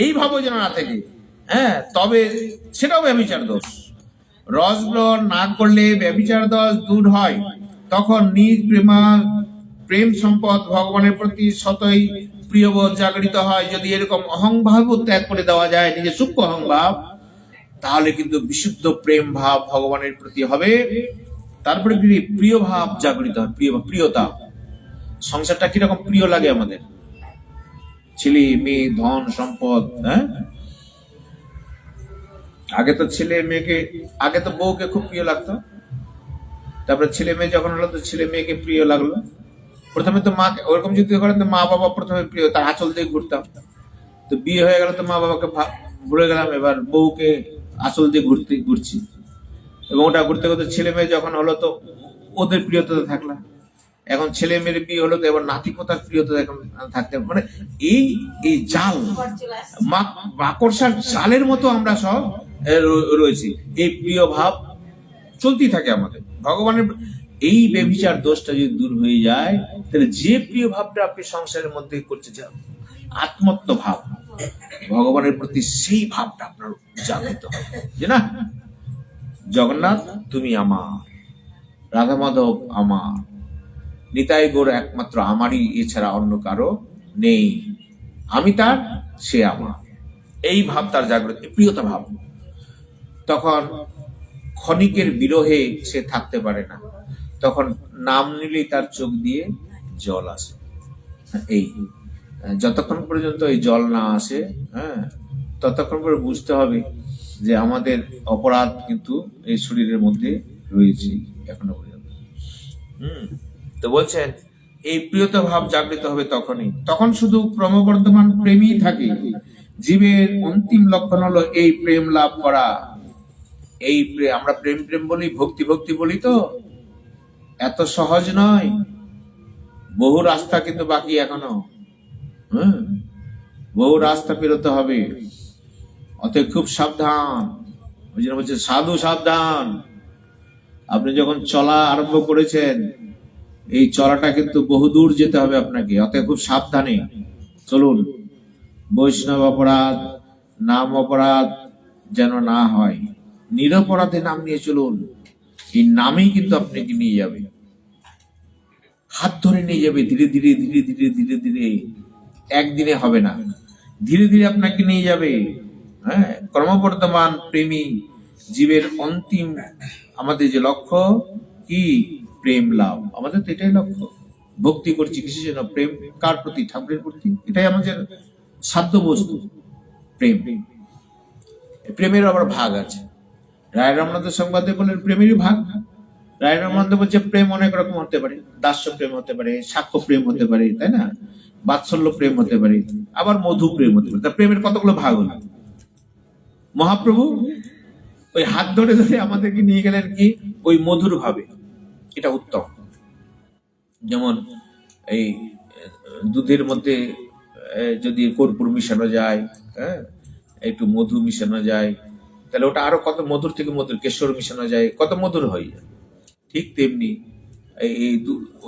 এই ভাবও যেন না থাকে। তবে সেটাও ব্যভিচার দোষ। রস গ্রহণ না করলে ব্যভিচার দোষ দূর হয়। তখন নিজ প্রেম সম্পদ ভগবানের প্রতি সতই প্রিয়বোধ জাগরিত হয়। যদি এরকম অহংভাব ত্যাগ করে দেওয়া যায়, নিজের সূক্ষ্ম অহংভাব, তাহলে কিন্তু বিশুদ্ধ প্রেম ভাব ভগবানের প্রতি হবে। তারপরে প্রিয় ভাব জাগরিত হয়, প্রিয়তা। সংসারটা কিরকম প্রিয় লাগে আমাদের? ছেলে মেয়ে ধন সম্পদ। আগে তো ছেলে মেয়েকে, আগে তো বউকে খুব প্রিয় লাগতো, তারপরে ছেলে মেয়ে যখন হলো তো ছেলে মেয়েকে প্রিয় লাগলো। প্রথমে তো মাকে ওরকম যদি করেন তো মা বাবা প্রথমে প্রিয়, তার আঁচল দিয়ে ঘুরতাম। তো বিয়ে হয়ে গেল তো মা বাবাকে ভুলে গেলাম, এবার বউকে আঁচল দিয়ে ঘুরছি। এবং ওটা ঘুরতে ঘুরতে ছেলে মেয়ে যখন হলো তো ওদের প্রিয়তা থাকলো। এখন ছেলে মেয়ের বিয়ে হলো তো এবার নাতি পোতার প্রিয়তা এখন থাকতে, মানে এই জাল, মাকড়সার জালের মতো আমরা সব রয়েছি। এই প্রিয় ভাব চলতেই থাকে আমাদের। ভগবানের এই ব্যভিচার দোষটা যদি দূর হয়ে যায়, তাহলে যে প্রিয় ভাবটা আপনি সংসারের মধ্যে করতে চান, আত্মত্ব ভাব, ভগবানের প্রতি সেই ভাবটা আপনার জাগৃত হবে যে না, জগন্নাথ তুমি আমার, রাধা মাধব আমার, নিতাই গৌর একমাত্র আমারই, এছাড়া অন্য কারো নেই, আমি তার, সে আমার। এই ভাব তার জাগ্রত, প্রিয়তা ভাব। তখন ক্ষণিকের বিরহে সে থাকতে পারে না, তখন নাম নিলেই তার চোখ দিয়ে জল আসে। এই যতক্ষণ পর্যন্ত এই জল না আসে, ততক্ষণ পরে বুঝতে হবে যে আমাদের অপরাধ কিন্তু এই শরীরের মধ্যে রয়েছে এখনো পর্যন্ত। তো বলছেন এই প্রিয়তা ভাব জাগৃত হবে তখনই, তখন শুধু ক্রমবর্ধমান প্রেমই থাকে। জীবের অন্তিম লক্ষণ হলো এই প্রেম লাভ করা। আমরা প্রেম প্রেম বলি, ভক্তি ভক্তি বলি, তো এত সহজ নয়, বহু রাস্তা কিন্তু বাকি এখনো। হ্যাঁ, বহু রাস্তা পেরোতে হবে। অতএব খুব সাবধান। ওই জন্য বলছে সাধু সাবধান। আপনি যখন চলা আরম্ভ করেছেন, এই চলাটা কিন্তু বহুদূর যেতে হবে আপনাকে। অতএব খুব সাবধানে চলুন। বৈষ্ণব অপরাধ, নাম অপরাধ যেন না হয়। নিরপরাধে নাম নিয়ে চলুন। এই নামেই কিন্তু আপনাকে নিয়ে যাবে, হাত ধরে নিয়ে যাবে ধীরে ধীরে ধীরে ধীরে ধীরে ধীরে। একদিনে হবে না, ধীরে ধীরে আপনাকে নিয়ে যাবে। হ্যাঁ, ক্রমবর্ধমান প্রেমী জীবের অন্তিম আমাদের যে লক্ষ্য কি, প্রেম লাভ। আমাদের তো এটাই লক্ষ্য। ভক্তি করছি কিসের জন্য? প্রেম। কার প্রতি? ঠাকুরের প্রতি। এটাই আমাদের সাধ্য বস্তু, প্রেম। প্রেমের আবার ভাগ আছে। রায় রামনাথ সংবাদে বললেন প্রেমেরই ভাগ। রায় রামনাথ বলছে প্রেম অনেক রকম হতে পারে। দাস্য প্রেম হতে পারে, সাক্ষ্য প্রেম হতে পারে, তাই না? বাৎসল্য প্রেম হতে পারে, আবার মধু প্রেম হতে পারে। তা প্রেমের কতগুলো ভাগ হলো। মহাপ্রভু ওই হাত ধরে ধরে আমাদেরকে নিয়ে গেলেন কি, ওই মধুর ভাবে। এটা উত্তম। যেমন এই দুধের মধ্যে যদি কর্পূর মিশানো যায়, হ্যাঁ, একটু মধু মিশানো যায়, তাহলে ওটা আরো কত মধুর থেকে মধুর। কেশর মিশানো যায়, কত মধুর হয়ে যায়। ঠিক তেমনি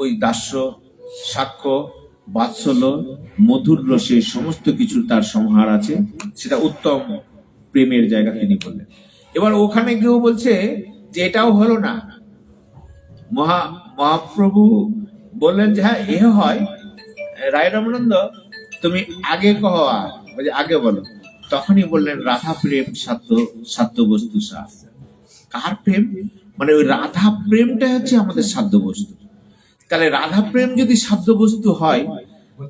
ওই দাস্য, সাক্ষ্য, বাৎসল্য, মধুর রসে সমস্ত কিছু তার সমাহার আছে। সেটা উত্তম প্রেমের জায়গা তিনি বললেন। এবার ওখানে কেউ বলছে যে এটাও হলো না। মহাপ্রভু বললেন যে হ্যাঁ, এ হয়। রায় রামানন্দ তুমি আগে কহো, আগে বলো। তখনই বললেন রাধা প্রেম সাধ্য বস্তু সার। কার প্রেম? মানে ওই রাধা প্রেমটা হচ্ছে আমাদের সাধ্য বস্তু। তাহলে রাধা প্রেম যদি সাধ্য বস্তু হয়,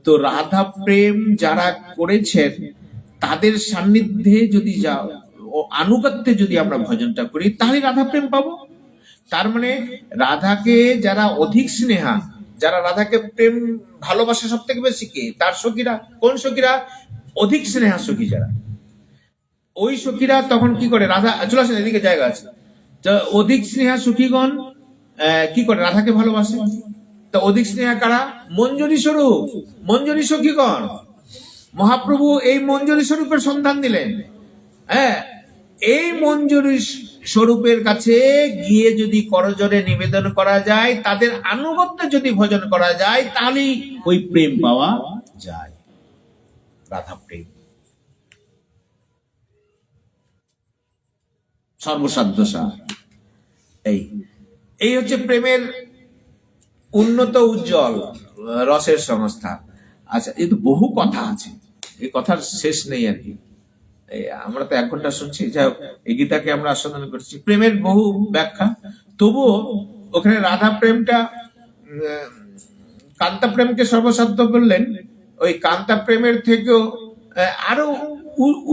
তো রাধা প্রেম যারা করেছেন তাদের সান্নিধ্যে যদি যাও, ও আনুগত্যে যদি আমরা ভজনটা করি, তাহলে রাধা প্রেম পাবো। তার মানে রাধাকে যারা অধিক স্নেহা, যারা রাধাকে প্রেম ভালোবাসা সব থেকে বেশি, কে? তার সখীরা। কোন সখীরা? অধিক স্নেহা সখী যারা, ওই সখীরা তখন কি করে? রাধা চলে আসেন, এদিকে জায়গা আছে। অধিক স্নেহা সখীগণ কি করে? রাধাকে ভালোবাসে। তা অধিক স্নেহা কারা? মঞ্জুরি স্বরূপ, মঞ্জুরি সখীগণ। মহাপ্রভু এই মঞ্জুরি স্বরূপের সন্ধান দিলেন। হ্যাঁ, এই মঞ্জুরি স্বরূপের কাছে গিয়ে যদি করজোড়ে নিবেদন করা যায়, তাদের আনুগত্যে যদি ভজন করা যায়, তাহলেই ওই প্রেম পাওয়া যায়। রাধা প্রেম সর্বসাধ্যসার। এই হচ্ছে প্রেমের উন্নত উজ্জ্বল রসের সংস্থা। আচ্ছা, এই তো বহু কথা আছে, এই কথার শেষ নেই আর কি। আমরা তো 1 ঘন্টা শুনছি। যাই হোক, এই গীতাকে আমরা আস্বাদন করছি, প্রেমের বহু ব্যাখ্যা। তবুও ওখানে রাধা প্রেমটা, কান্তা প্রেমকে সর্বসাধ্য বললেন। ওই কান্তা প্রেমের থেকেও আরো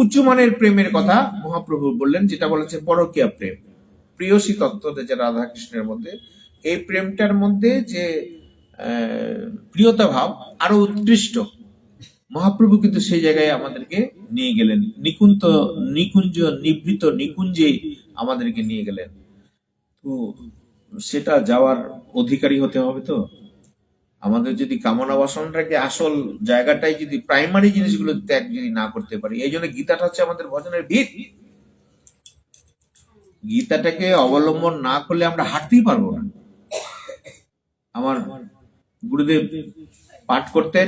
উঁচু মানের প্রেমের কথা মহাপ্রভু বললেন, যেটা বলেছে পরকীয়া প্রেম, প্রিয়সী তত্ত্ব, যে রাধা কৃষ্ণের মধ্যে। এই প্রেমটার মধ্যে যে প্রিয়তা ভাব আরো উৎকৃষ্ট। মহাপ্রভু কিন্তু সেই জায়গায় আমাদেরকে নিয়ে গেলেন, নিকুঞ্জ নিভৃত নিকুঞ্জে আমাদেরকে নিয়ে গেলেন। তো সেটা যাওয়ার অধিকারী হতে হবে। তো আমাদের যদি কামনা বাসনটাকে, আসল জায়গাটাই যদি, প্রাইমারি জিনিসগুলো ত্যাগ যদি না করতে পারি, এই জন্য গীতাটা হচ্ছে আমাদের ভজনের ভিত। গীতাটাকে অবলম্বন না করলে আমরা হাঁটতেই পারবো না। আমার গুরুদেব পাঠ করতেন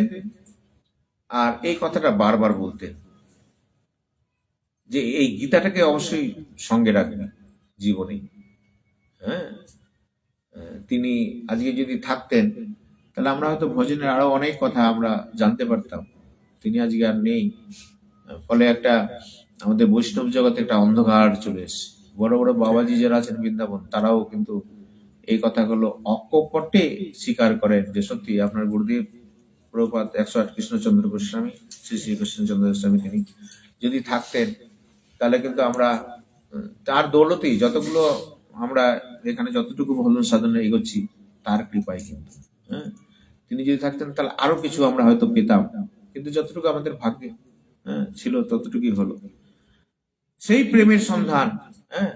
আর এই কথাটা বারবার বলতেন যে এই গীতাটাকে অবশ্যই সঙ্গে রাখবেন জীবনে। হ্যাঁ, তিনি আজকে যদি থাকতেন, তাহলে আমরা হয়তো ভজনের আরো অনেক কথা আমরা জানতে পারতাম। তিনি আজকে আর নেই, ফলে একটা আমাদের বৈষ্ণব জগতে একটা অন্ধকার চলে এসেছে। বড় বড় বাবাজি যারা আছেন বৃন্দাবন, তারাও কিন্তু এই কথাগুলো অকপটে স্বীকার করেন যে সত্যি আপনার গুরুদেব প্রভুপাদ 108 কৃষ্ণচন্দ্র গোস্বামী, শ্রী শ্রী কৃষ্ণচন্দ্র গোস্বামী, তিনি যদি থাকতেন, তাহলে কিন্তু আমরা তার দৌলতেই যতগুলো আমরা এখানে যতটুকু ভজন সাধনে এগোচ্ছি, তার কৃপায় কিন্তু। হ্যাঁ, তিনি যদি থাকতেন তাহলে আরো কিছু আমরা হয়তো পেতাম, কিন্তু যতটুকু আমাদের ভাগ্যে ছিল ততটুকুই হলো। সেই প্রেমের সন্ধান, হ্যাঁ,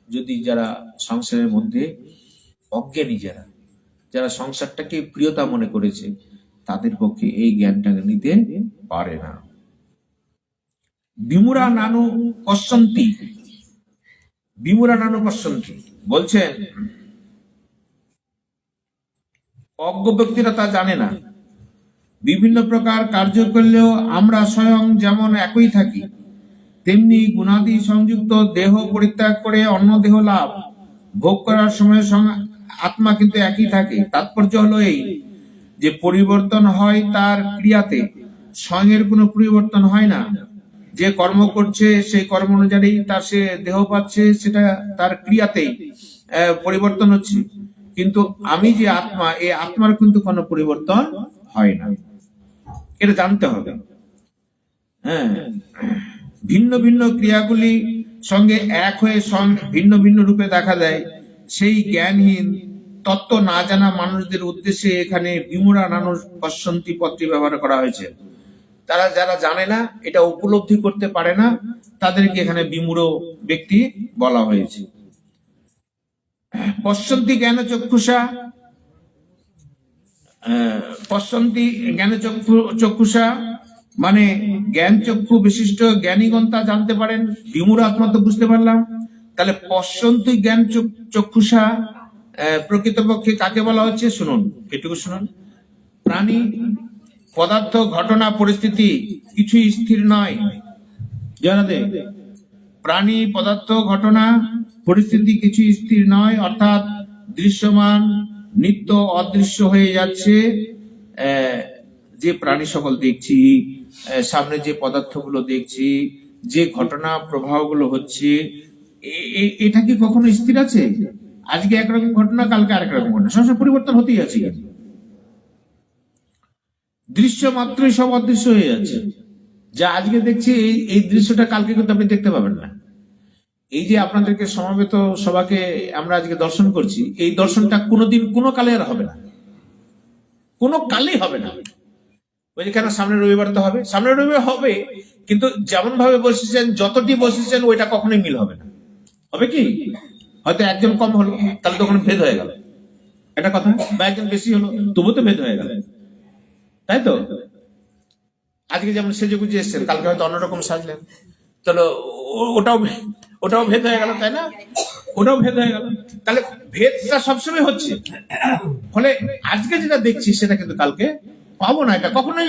যদি যারা সংসারের মধ্যে অজ্ঞানী, যারা যারা সংসারটাকে প্রিয়তা মনে করেছে, তাদের পক্ষে এই জ্ঞানটাকে নিতে পারে না। বিমূঢ়া নানু পশ্যন্তি, বিমূঢ়া নানু পশ্যন্তি বলছেন অজ্ঞ ব্যক্তিরা তা জানে না। বিভিন্ন প্রকার কার্য করলেও আমরা স্বয়ং যেমন একই থাকি, তেমনি গুণাদি সংযুক্ত দেহ পরিত্যাগ করে অন্য দেহ লাভ ভোগ করার সময় আত্মা কিন্তু একই থাকে। তাৎপর্য হলো এই যে পরিবর্তন হয় তার ক্রিয়াতে, স্বয়ং এর কোনো পরিবর্তন হয় না। যে কর্ম করছে সেই কর্ম অনুযায়ী তার সে দেহ পাচ্ছে, সেটা তার ক্রিয়াতেই পরিবর্তন হচ্ছে। কিন্তু আমি যে আত্মা, এই আত্মার কিন্তু কোনো পরিবর্তন হয় না, এটা জানতে হবে। হ্যাঁ, ভিন্ন ভিন্ন ক্রিয়াগুলি সঙ্গে এক হয়ে ভিন্ন ভিন্ন রূপে দেখা দেয়। সেই জ্ঞানহীন তত্ত্ব না জানা মানুষদের উদ্দেশ্যে এখানে বিমূঢ়া নানু পশ্যন্তি পদটি ব্যবহার করা হয়েছে। তারা যারা জানে না, এটা উপলব্ধি করতে পারে না, তাদেরকে এখানে বিমূঢ় ব্যক্তি বলা হয়েছে। পশ্যন্তি জ্ঞান চক্ষুষা, পশ্যন্তি জ্ঞান চক্ষুষা মানে জ্ঞান চক্ষু বিশিষ্ট জ্ঞানীগণ তা জানতে পারেন। বিমূঢ় আত্মা তো বুঝতে পারলাম, তাহলে পশ্যন্তি জ্ঞান চক্ষুষা প্রকৃতপক্ষে কাকে বলা হচ্ছে শুনুন, এটুকু শুনুন। প্রাণী, পদার্থ, ঘটনা, পরিস্থিতি কিছুই স্থির নয়। জানাতে প্রাণী, পদার্থ, ঘটনা, পরিস্থিতি কিছুই স্থির নয়, অর্থাৎ দৃশ্যমান নিত্য অদৃশ্য হয়ে যাচ্ছে। যে প্রাণী সকল দেখছি, সামনে যে পদার্থগুলো দেখছি, যে ঘটনা প্রবাহগুলো হচ্ছে, এটা কি কখনো স্থির আছে? আজকে একরকম ঘটনা, কালকে আরেক রকম ঘটনা, সবসময় পরিবর্তন হতেই আছে। দৃশ্য মাত্রই সব অদৃশ্য হয়ে যাচ্ছে। যা আজকে দেখছি, এই দৃশ্যটা কালকে কিন্তু আপনি দেখতে পাবেন না। এই যে আপনাদেরকে সমবেত সবাকে আমরা আজকে দর্শন করছি, এই দর্শনটা কোনোদিন কোনো কালে আর হবে না, কোনো কালেই হবে না। ওই যে কেন সামনের রবিবার তো হবে, সামনের রবিবার হবে, কিন্তু যেমন ভাবে বসেছেন, যতটি বসেছেন, ওইটা কখনোই মিল হবে না। হবে কি, হয়তো একজন কম হলো, তাহলে তখন ভেদ হয়ে গেল, এটা কথা, বা একজন বেশি হলো, তবু তো ভেদ হয়ে গেল, তাই তো? আজকে যেমন সেজে গুজে এসছেন, কালকে হয়তো অন্যরকম সাজলেন, তাহলে ওটাও ভেদ হয়ে গেল, তাই না? ওটাও ভেদ হয়ে গেল। তাহলে ভেদটা সবসময় হচ্ছে, ফলে আজকে যেটা দেখছি সেটা কিন্তু কালকে পাবো না, এটা কখনোই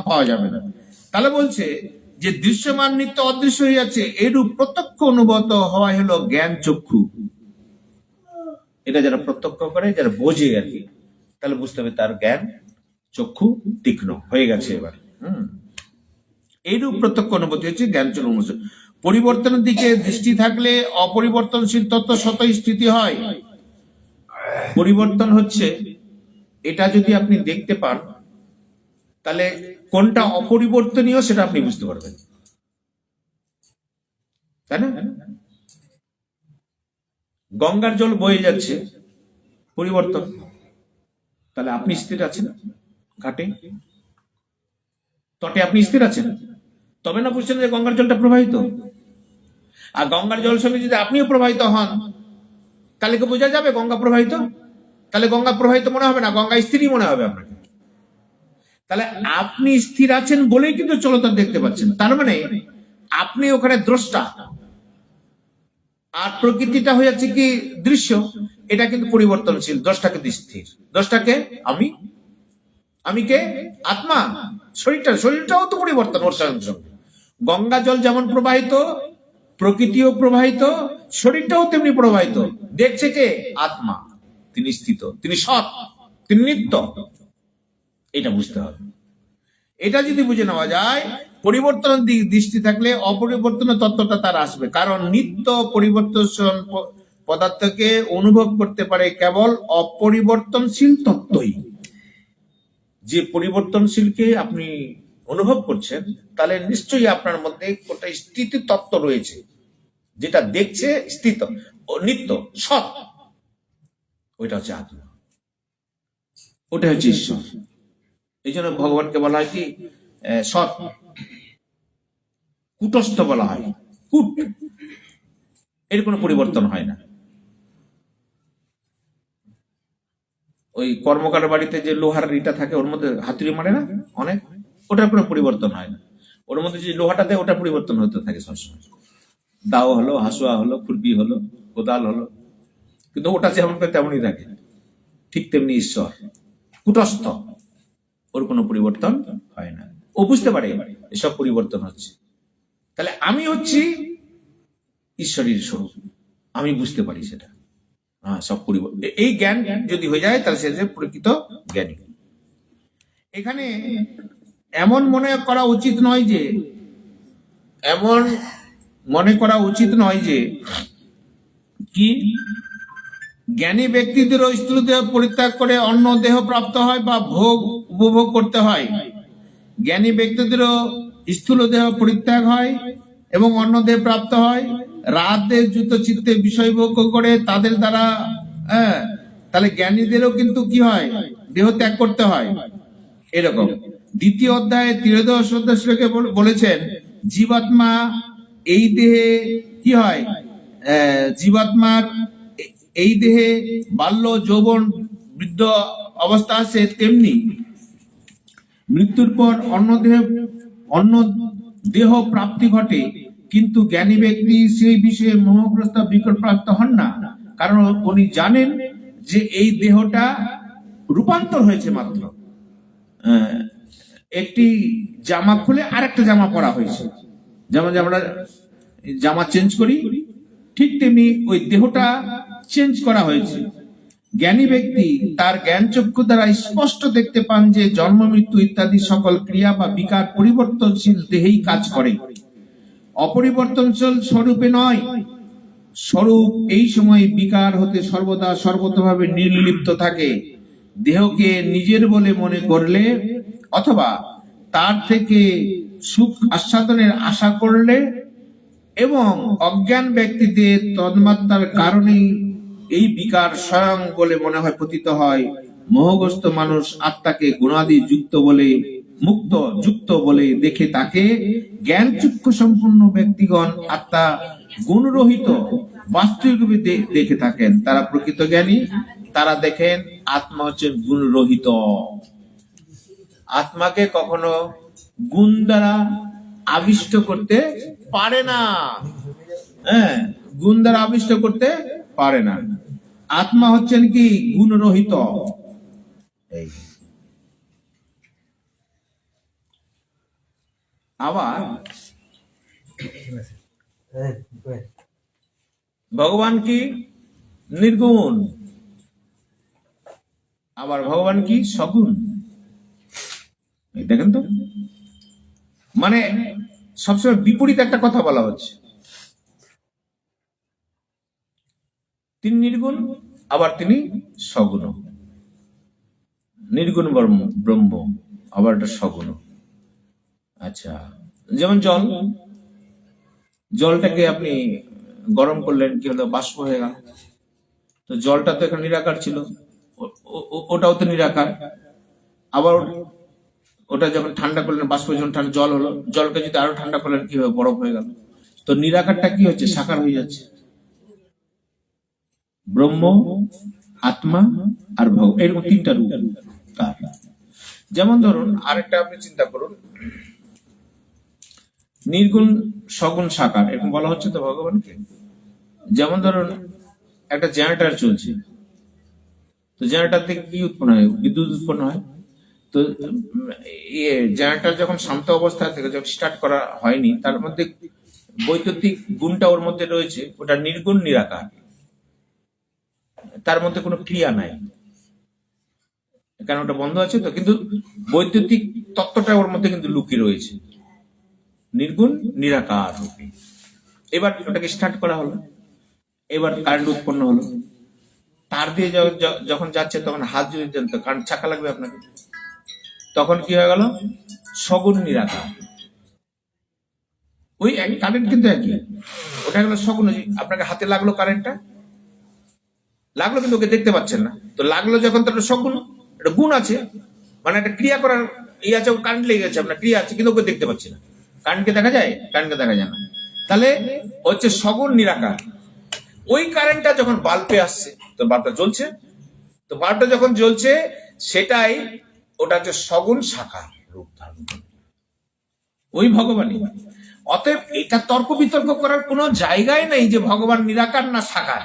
পাওয়া যাবে না। তাহলে বলছে যে দৃশ্যমান নিত্য অদৃশ্য হয়ে যাচ্ছে, এরূপ প্রত্যক্ষ অনুভূত হওয়া হলো জ্ঞান চক্ষু। এটা যারা প্রত্যক্ষ করে, যারা বোঝে আর কি, তাহলে বুঝতে হবে তার জ্ঞান চক্ষু তীক্ষ্ণ হয়ে গেছে এবার। এইরূপ প্রত্যক্ষ অনুভূতি হচ্ছে জ্ঞান চক্ষু। পরিবর্তনের দিকে দৃষ্টি থাকলে অপরিবর্তনশীল তত্ত্ব স্বতই স্থিতি হয়। পরিবর্তন হচ্ছে, এটা যদি আপনি দেখতে পান, তাহলে কোনটা অপরিবর্তনীয় সেটা আপনি বুঝতে পারবেন, তাই না? গঙ্গার জল বয়ে যাচ্ছে, পরিবর্তন, তাহলে আপনি স্থির আছেন ঘাটে, তটে আপনি স্থির আছেন, তবে না বুঝছেন যে গঙ্গার জলটা প্রবাহিত। আর গঙ্গার জলের সঙ্গে যদি আপনিও প্রবাহিত হন, তাহলে কি বোঝা যাবে গঙ্গা প্রবাহিত? তাহলে গঙ্গা প্রবাহিত মনে হবে না, গঙ্গা স্থিরই মনে হবে আপনাকে। তাহলে আপনি স্থির আছেন বলেই কিন্তু চলতা দেখতে পাচ্ছেন, তার মানে আপনি ওখানে দ্রষ্টা, আর প্রকৃতিটা হয়ে যাচ্ছে কি দৃশ্য, এটা কিন্তু পরিবর্তনশীল। দ্রষ্টাকে স্থির, দ্রষ্টাকে আমি, আমি কে? আত্মা। শরীরটাও তো পরিবর্তন ওর সঙ্গে। গঙ্গা জল যেমন প্রবাহিত, প্রকৃতিও প্রবাহিত, শরীরটাও তেমনি প্রবাহিত। দেখছে কে? আত্মা। তিনি স্থিত, তিনি সৎ, তিনি নিত্য। এটা বুঝতে হবে। এটা যদি বুঝে নেওয়া যায়, পরিবর্তনের দিক দৃষ্টি থাকলে অপরিবর্তনের তত্ত্বটা তার আসবে। কারণ নিত্য পরিবর্তনশীল পদার্থকে অনুভব করতে পারে কেবল অপরিবর্তনশীল তত্ত্বই। যে পরিবর্তনশীলকে আপনি অনুভব করছেন, তাহলে নিশ্চয়ই আপনার মধ্যে একটা স্থিতি তত্ত্ব রয়েছে, যেটা দেখছে স্থিত ও নিত্য সৎ, ওইটা হচ্ছে আত্মা, ওটা হচ্ছে ঈশ্বর। এই জন্য ভগবানকে বলা হয় কি সৎ, কুটস্থ বলা হয়, কুট, এর কোনো পরিবর্তন হয় না। ওই কর্মকার বাড়িতে যে লোহার ইটা থাকে ওর মধ্যে হাতুড়ি মারে না অনেক, ওটার কোনো পরিবর্তন হয় না। ওর মধ্যে যে লোহাটা দেয় ওটা পরিবর্তন হতে থাকে সবসময়। দাও হলো, হাসুয়া হলো, খুরপি হলো, কোদাল হলো, কিন্তু ওটা যেমন করে তেমনই থাকে। ঠিক তেমনি ঈশ্বর কুটস্থ, ওর কোনো পরিবর্তন হয় না। ও বুঝতে পারে এসব পরিবর্তন হচ্ছে। তাহলে আমি হচ্ছি ঈশ্বরের স্বরূপ, আমি বুঝতে পারি সেটা। সব পরিবর্তন, এই জ্ঞান যদি হয়ে যায় তাহলে সে যে প্রকৃত জ্ঞানী। এখানে এমন মনে করা উচিত নয় যে, এমন মনে করা উচিত নয় যে কি জ্ঞানী ব্যক্তিদেরও স্থূল দেহ পরিত্যাগ করে অন্য দেহ প্রাপ্ত হয় বা ভোগ উপভোগ করতে হয়। জ্ঞানী ব্যক্তিদেরও স্থূল দেহ পরিত্যাগ হয় এবং অন্য দেহ প্রাপ্ত হয়। রাতের যুত চিত্তে বিষয় ভোগ করে তাদের দ্বারা, তাহলে জ্ঞানীদেরও কিন্তু কি হয়, দেহ ত্যাগ করতে হয়। এরকম দ্বিতীয় অধ্যায়ে 13 শ্লোকে বলেছেন, জীবাত্মা এই দেহে কি হয়, জীবাত্মার এই দেহে বাল্য যৌবন বৃদ্ধ অবস্থা আছে, তেমনি মৃত্যুর পর অন্য দেহ প্রাপ্তি ঘটে। কিন্তু জ্ঞানী ব্যক্তি সেই বিষয়ে মোহগ্রস্ত বিকট প্রাপ্ত হন না, কারণ উনি জানেন যে এই দেহটা রূপান্তর হয়েছে মাত্র। একটি জামা খুলে আরেকটা জামা পরা হয়েছে, যেমন আমরা জামা চেঞ্জ করি, ঠিক তেমনি ওই দেহটা চেঞ্জ করা হয়েছে। জ্ঞানী ব্যক্তি তার জ্ঞান চক্ষু দ্বারা স্পষ্ট দেখতে পান যে জন্ম মৃত্যু ইত্যাদি সকল ক্রিয়া বা বিকার পরিবর্তনশীল দেহেই কাজ করে, অপরিবর্তনশীল স্বরূপে নয়। স্বরূপ এই সময় বিকার হতে সর্বদা সর্বতভাবে নির্লিপ্ত থাকে। দেহকে নিজের বলে মনে করলে অথবা তার থেকে সুখ আস্বাদনের আশা করলে এবং অজ্ঞান ব্যক্তিদের তন্মাত্রার কারণেই এই বিকার স্বয়ং বলে মনে হয়, পতিত হয়। মোহগ্রস্ত মানুষ আত্মাকে গুণাদি যুক্ত বলে দেখে তাকে। জ্ঞান চক্ষু সম্পূর্ণ ব্যক্তিগণ আত্মা গুণরহিত বাস্তবিক রূপে দেখে থাকেন। তারা প্রকৃত জ্ঞানী, তারা দেখেন আত্মা হচ্ছে গুণরহিত। আত্মাকে কখনো গুণ দ্বারা আবিষ্ট করতে পারে না, গুণ দ্বারা আবিষ্ট করতে পারে না। আত্মা হচ্ছেন কি গুণরহিত। আবার ভগবান কি নির্গুণ, আবার ভগবান কি সগুণ। দেখেন তো, মানে সবসময় বিপরীত একটা কথা বলা হচ্ছে। তিনি নির্গুণ, আবার তিনি সগুণ। নির্গুণ ব্রহ্ম, আবার একটা সগুণ। আচ্ছা, যেমন জলটাকে আপনি গরম করলেন, কি হলো, বাষ্প হয়ে গেল। তো জলটা তো এখন নিরাকার ছিল, ওটাও তো নিরাকার। আবার ওটা যখন ঠান্ডা করলেন, বাষ্প যখন ঠান্ডা জল হলো, জলকে যদি আরো ঠান্ডা করলেন, কি হবে, বরফ হয়ে গেল। তো নিরাকারটা কি হচ্ছে, সাকার হয়ে যাচ্ছে। ব্রহ্ম, আত্মা আর ভগবান, এরকম তিনটা রূপ। যেমন ধরুন আরেকটা আপনি চিন্তা করুন, নির্গুণ, সগুণ, সাকার, এরকম বলা হচ্ছে তো ভগবানকে। যেমন ধরুন একটা জেনারেটর চলছে, তো জেনারেটর থেকে কি উৎপন্ন হয়, বিদ্যুৎ উৎপন্ন হয়। তো জেনারেটর যখন শান্ত অবস্থা থেকে যখন স্টার্ট করা হয়নি, তার মধ্যে বৈদ্যুতিক গুণটা ওর মধ্যে রয়েছে, ওটা নির্গুণ, নিরাকার, তার মধ্যে কোনো ক্রিয়া নাই, কারণ ওটা বন্ধ আছে তো, কিন্তু বৈদ্যুতিক তত্ত্বটা ওর মধ্যে কিন্তু লুকিয়ে রয়েছে, নির্গুণ, নিরাকার রূপে। এবার ওটাকে স্টার্ট করা হলো, এবার কারেন্ট উৎপন্ন হলো, তার দিয়ে যখন যাচ্ছে তখন হাত যদি দেন তো কারেন্ট ছাকা লাগবে আপনাকে, তখন কি হয়ে গেল, সগুণ, নিরাকার। ওই কারেন্ট কিন্তু একই, ওটা গেল সগুণ। আপনাকে হাতে লাগলো, কারেন্টটা লাগলো, কিন্তু ওকে দেখতে পাচ্ছেন না। তো লাগলো যখন, তার সগুণ, একটা গুণ আছে, মানে একটা ক্রিয়া করার ইয়ে আছে, কারেন্ট লেগে গেছে, আপনার ক্রিয়া আছে, কিন্তু ওকে দেখতে পাচ্ছি না। কারেন্টকে দেখা যায়, কারেন্টকে দেখা যায় না। তাহলে হচ্ছে সগুণ, নিরাকার। ওই কারেন্টটা যখন বাল্বে আসছে, তো বাল্বটা জ্বলছে, তো তো বাল্বটা যখন জ্বলছে সেটাই, ওটা হচ্ছে সগুণ সাকার রূপ ধারণ করে, ওই ভগবানই। অতএব এটা তর্ক বিতর্ক করার কোনো জায়গায় নেই যে ভগবান নিরাকার না সাকার।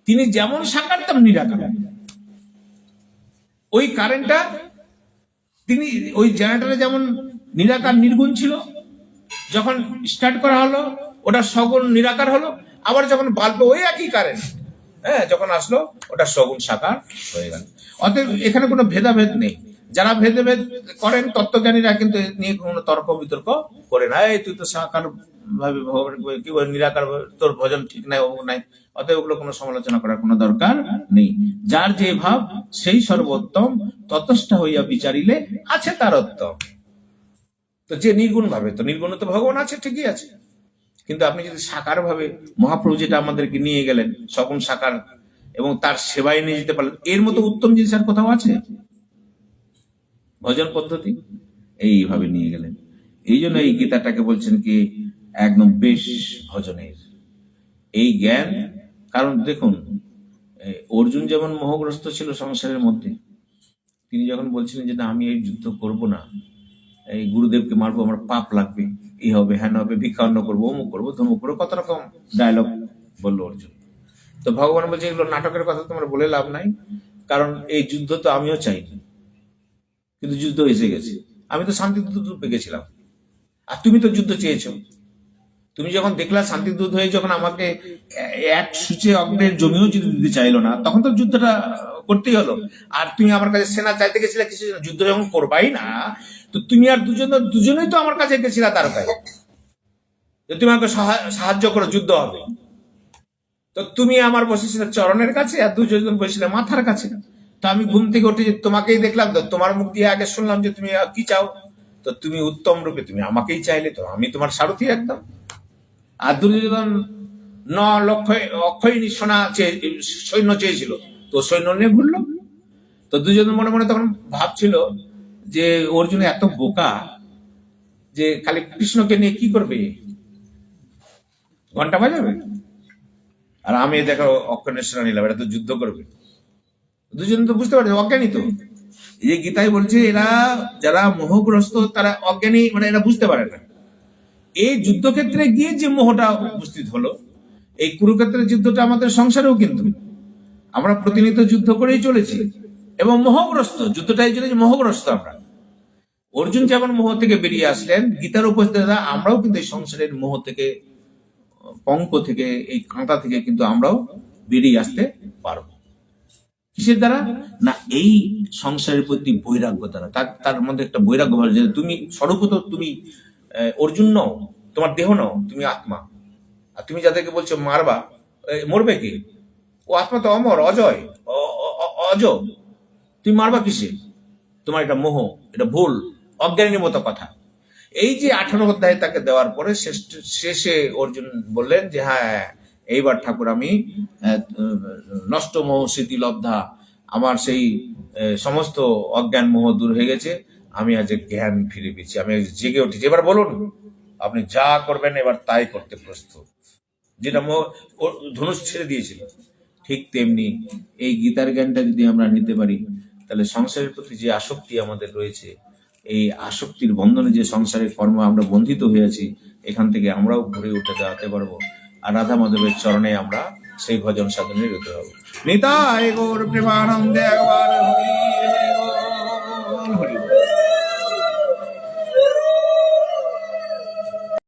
তিনি যেমন সাকার তেমন নিরাকার। ওই কারেন্টটা, তিনি ওই জেনারেটরে যেমন নিরাকার নির্গুণ ছিল, যখন স্টার্ট করা হলো ওটা সগুণ নিরাকার হলো, আবার যখন বাল্বে ওই একই কারেন্ট যখন আসলো ওটা সগুণ সাকার হয়ে গেল। অতএব এখানে কোনো ভেদাভেদ নেই। যারা ভেদাভেদ করেন তত্ত্বজ্ঞানীরা কিন্তু নিয়ে কোনো তর্ক বিতর্ক করে না, এই তুই তো সাকার ভাবে ভগবান কি বলে নিরাকার ভাবে, তোর ভজন ঠিক নাই, অমুক নাই। অতএব ওগুলো কোনো সমালোচনা করার কোনো দরকার নেই। যার যে ভাব সেই সর্বোত্তম, ততস্থ হইয়া বিচারিলে আছে তার উত্তম। তো যে নির্গুণ ভাবে, তো নির্গুণ তো ভগবান আছে, ঠিকই আছে। কিন্তু আপনি যদি সাকার ভাবে, মহাপ্রভু যেটা আমাদেরকে নিয়ে গেলেন সগুণ সাকার, এবং তার সেবায় নিয়ে যেতে পারলেন, এর মতো উত্তম জিনিস আর কোথাও আছে? ভজন পদ্ধতি এইভাবে নিয়ে গেলেন। এই জন্য এই গীতাটাকে বলছেন কি একদম বেশ ভজনের এই জ্ঞান। কারণ দেখুন, অর্জুন যেমন মোহগ্রস্ত ছিল সংসারের মধ্যে, তিনি যখন বলছিলেন যে না আমি এই যুদ্ধ করব না, এই গুরুদেবকে মারবো, আমার পাপ লাগবে, এই হবে হ্যান হবে, ভিক্ষা অন্ন করবো, অমুক করবো ধমুক করবো, কত রকম ডায়লগ বললো অর্জুন। তো ভগবান বলছে এগুলো নাটকের কথা তোমার বলে লাভ নাই, কারণ এই যুদ্ধ তো আমিও চাইনি, কিন্তু যুদ্ধ এসে গেছে। আমি তো শান্তিদূত রূপে গেছিলাম, আর তুমি তো যুদ্ধ চেয়েছো। তুমি যখন দেখলা শান্তিদূত হয়ে যখন আমাকে এক সূচে অগ্নের জমিও যদি দিতে চাইলো না, তখন তো যুদ্ধটা করতেই হলো। আর তুমি আমার কাছে সেনা চাইতে গেছিলে কিছু, যুদ্ধ যখন করবাই না, তো তুমি আর দুজনেই তো আমার কাছে গেছিলা তার কাছে, তুমি আমাকে সাহায্য করো, যুদ্ধ হবে। তো তুমি আমার বসেছিলে চরণের কাছে, আর দুজন বসেছিলে মাথার কাছে। তো আমি ঘুম থেকে উঠে তোমাকেই দেখলাম, তো তোমার মুখ দিয়ে আগে শুনলাম যে তুমি কি চাও। তো তুমি উত্তম রূপে তুমি আমাকেই চাইলে, তো আমি তোমার সারথি একদম। আর দুর্যোধন 9 লক্ষ অক্ষয়ণী সৈন্য চেয়েছিল, তো সৈন্য নিয়ে ঘুরলো। তো দুর্যোধন মনে মনে তখন ভাবছিল যে অর্জুন এত বোকা যে খালি কৃষ্ণকে নিয়ে কি করবে, ঘন্টা বাজাবে, আর আমি দেখো অক্ষয়ণের সেনা নিলাম, এটা তো যুদ্ধ করবে। দুজন তো বুঝতে পারছে অজ্ঞানী। তো এই যে গীতায় বলছে এরা যারা মোহগ্রস্ত তারা অজ্ঞানী, মানে এরা বুঝতে পারে না। এই যুদ্ধক্ষেত্রে গিয়ে যে মোহটা উপস্থিত হলো, এই কুরুক্ষেত্রের যুদ্ধটা আমাদের সংসারেও কিন্তু আমরা প্রতিনিয়ত যুদ্ধ করেই চলেছি, এবং মোহগ্রস্ত যুদ্ধটাই চলেছে, মোহগ্রস্ত আমরা। অর্জুন যেমন মোহ থেকে বেরিয়ে আসলেন, গীতার উপস্থিতরা আমরাও কিন্তু এই সংসারের মোহ থেকে, পঙ্ক থেকে, এই কাঁটা থেকে কিন্তু আমরাও বেরিয়ে আসতে পারবো। কিসের দ্বারা? না এই সংসারের প্রতি বৈরাগ্য দ্বারা। তার মধ্যে একটা বৈরাগ্য ভাব, যে তুমি স্বরূপত তুমি অর্জুন নও, তোমার দেহ নও, তুমি আত্মা। আর তুমি যাদেরকে বলছো মারবা, মরবে কি? ও আত্মা তো অমর, অজয়, অজ, তুমি মারবা কিসে? তোমার এটা মোহ, এটা ভুল, অজ্ঞানীর মতো কথা। এই যে 18 অধ্যায় তাকে দেওয়ার পরে শেষে অর্জুন বললেন যে হ্যাঁ এইবার ঠাকুর আমি নষ্ট মোহ স্মৃতি লব্ধা, আমার সেই সমস্ত অজ্ঞান মোহ দূর হয়ে গেছে, আমি আজ জ্ঞান ফিরে পেয়েছি, আমি আজ জেগে উঠেছি। এবার বলুন আপনি যা করবেন এবার তাই করতে প্রস্তুত। যেটা ধনুষ ছেড়ে দিয়েছিল, ঠিক তেমনি এই গীতার জ্ঞানটা যদি আমরা নিতে পারি, তাহলে সংসারের প্রতি যে আসক্তি আমাদের রয়েছে, এই আসক্তির বন্ধনে যে সংসারের কর্ম আমরা বন্ধিত হয়েছি, এখান থেকে আমরাও ঘুরে উঠে দাঁড়াতে পারবো, আর রাধা মাধবের চরণে আমরা সেই ভজন সাধনে রতে হবো। নিতাই গৌর প্রেমানন্দে একবার হরি।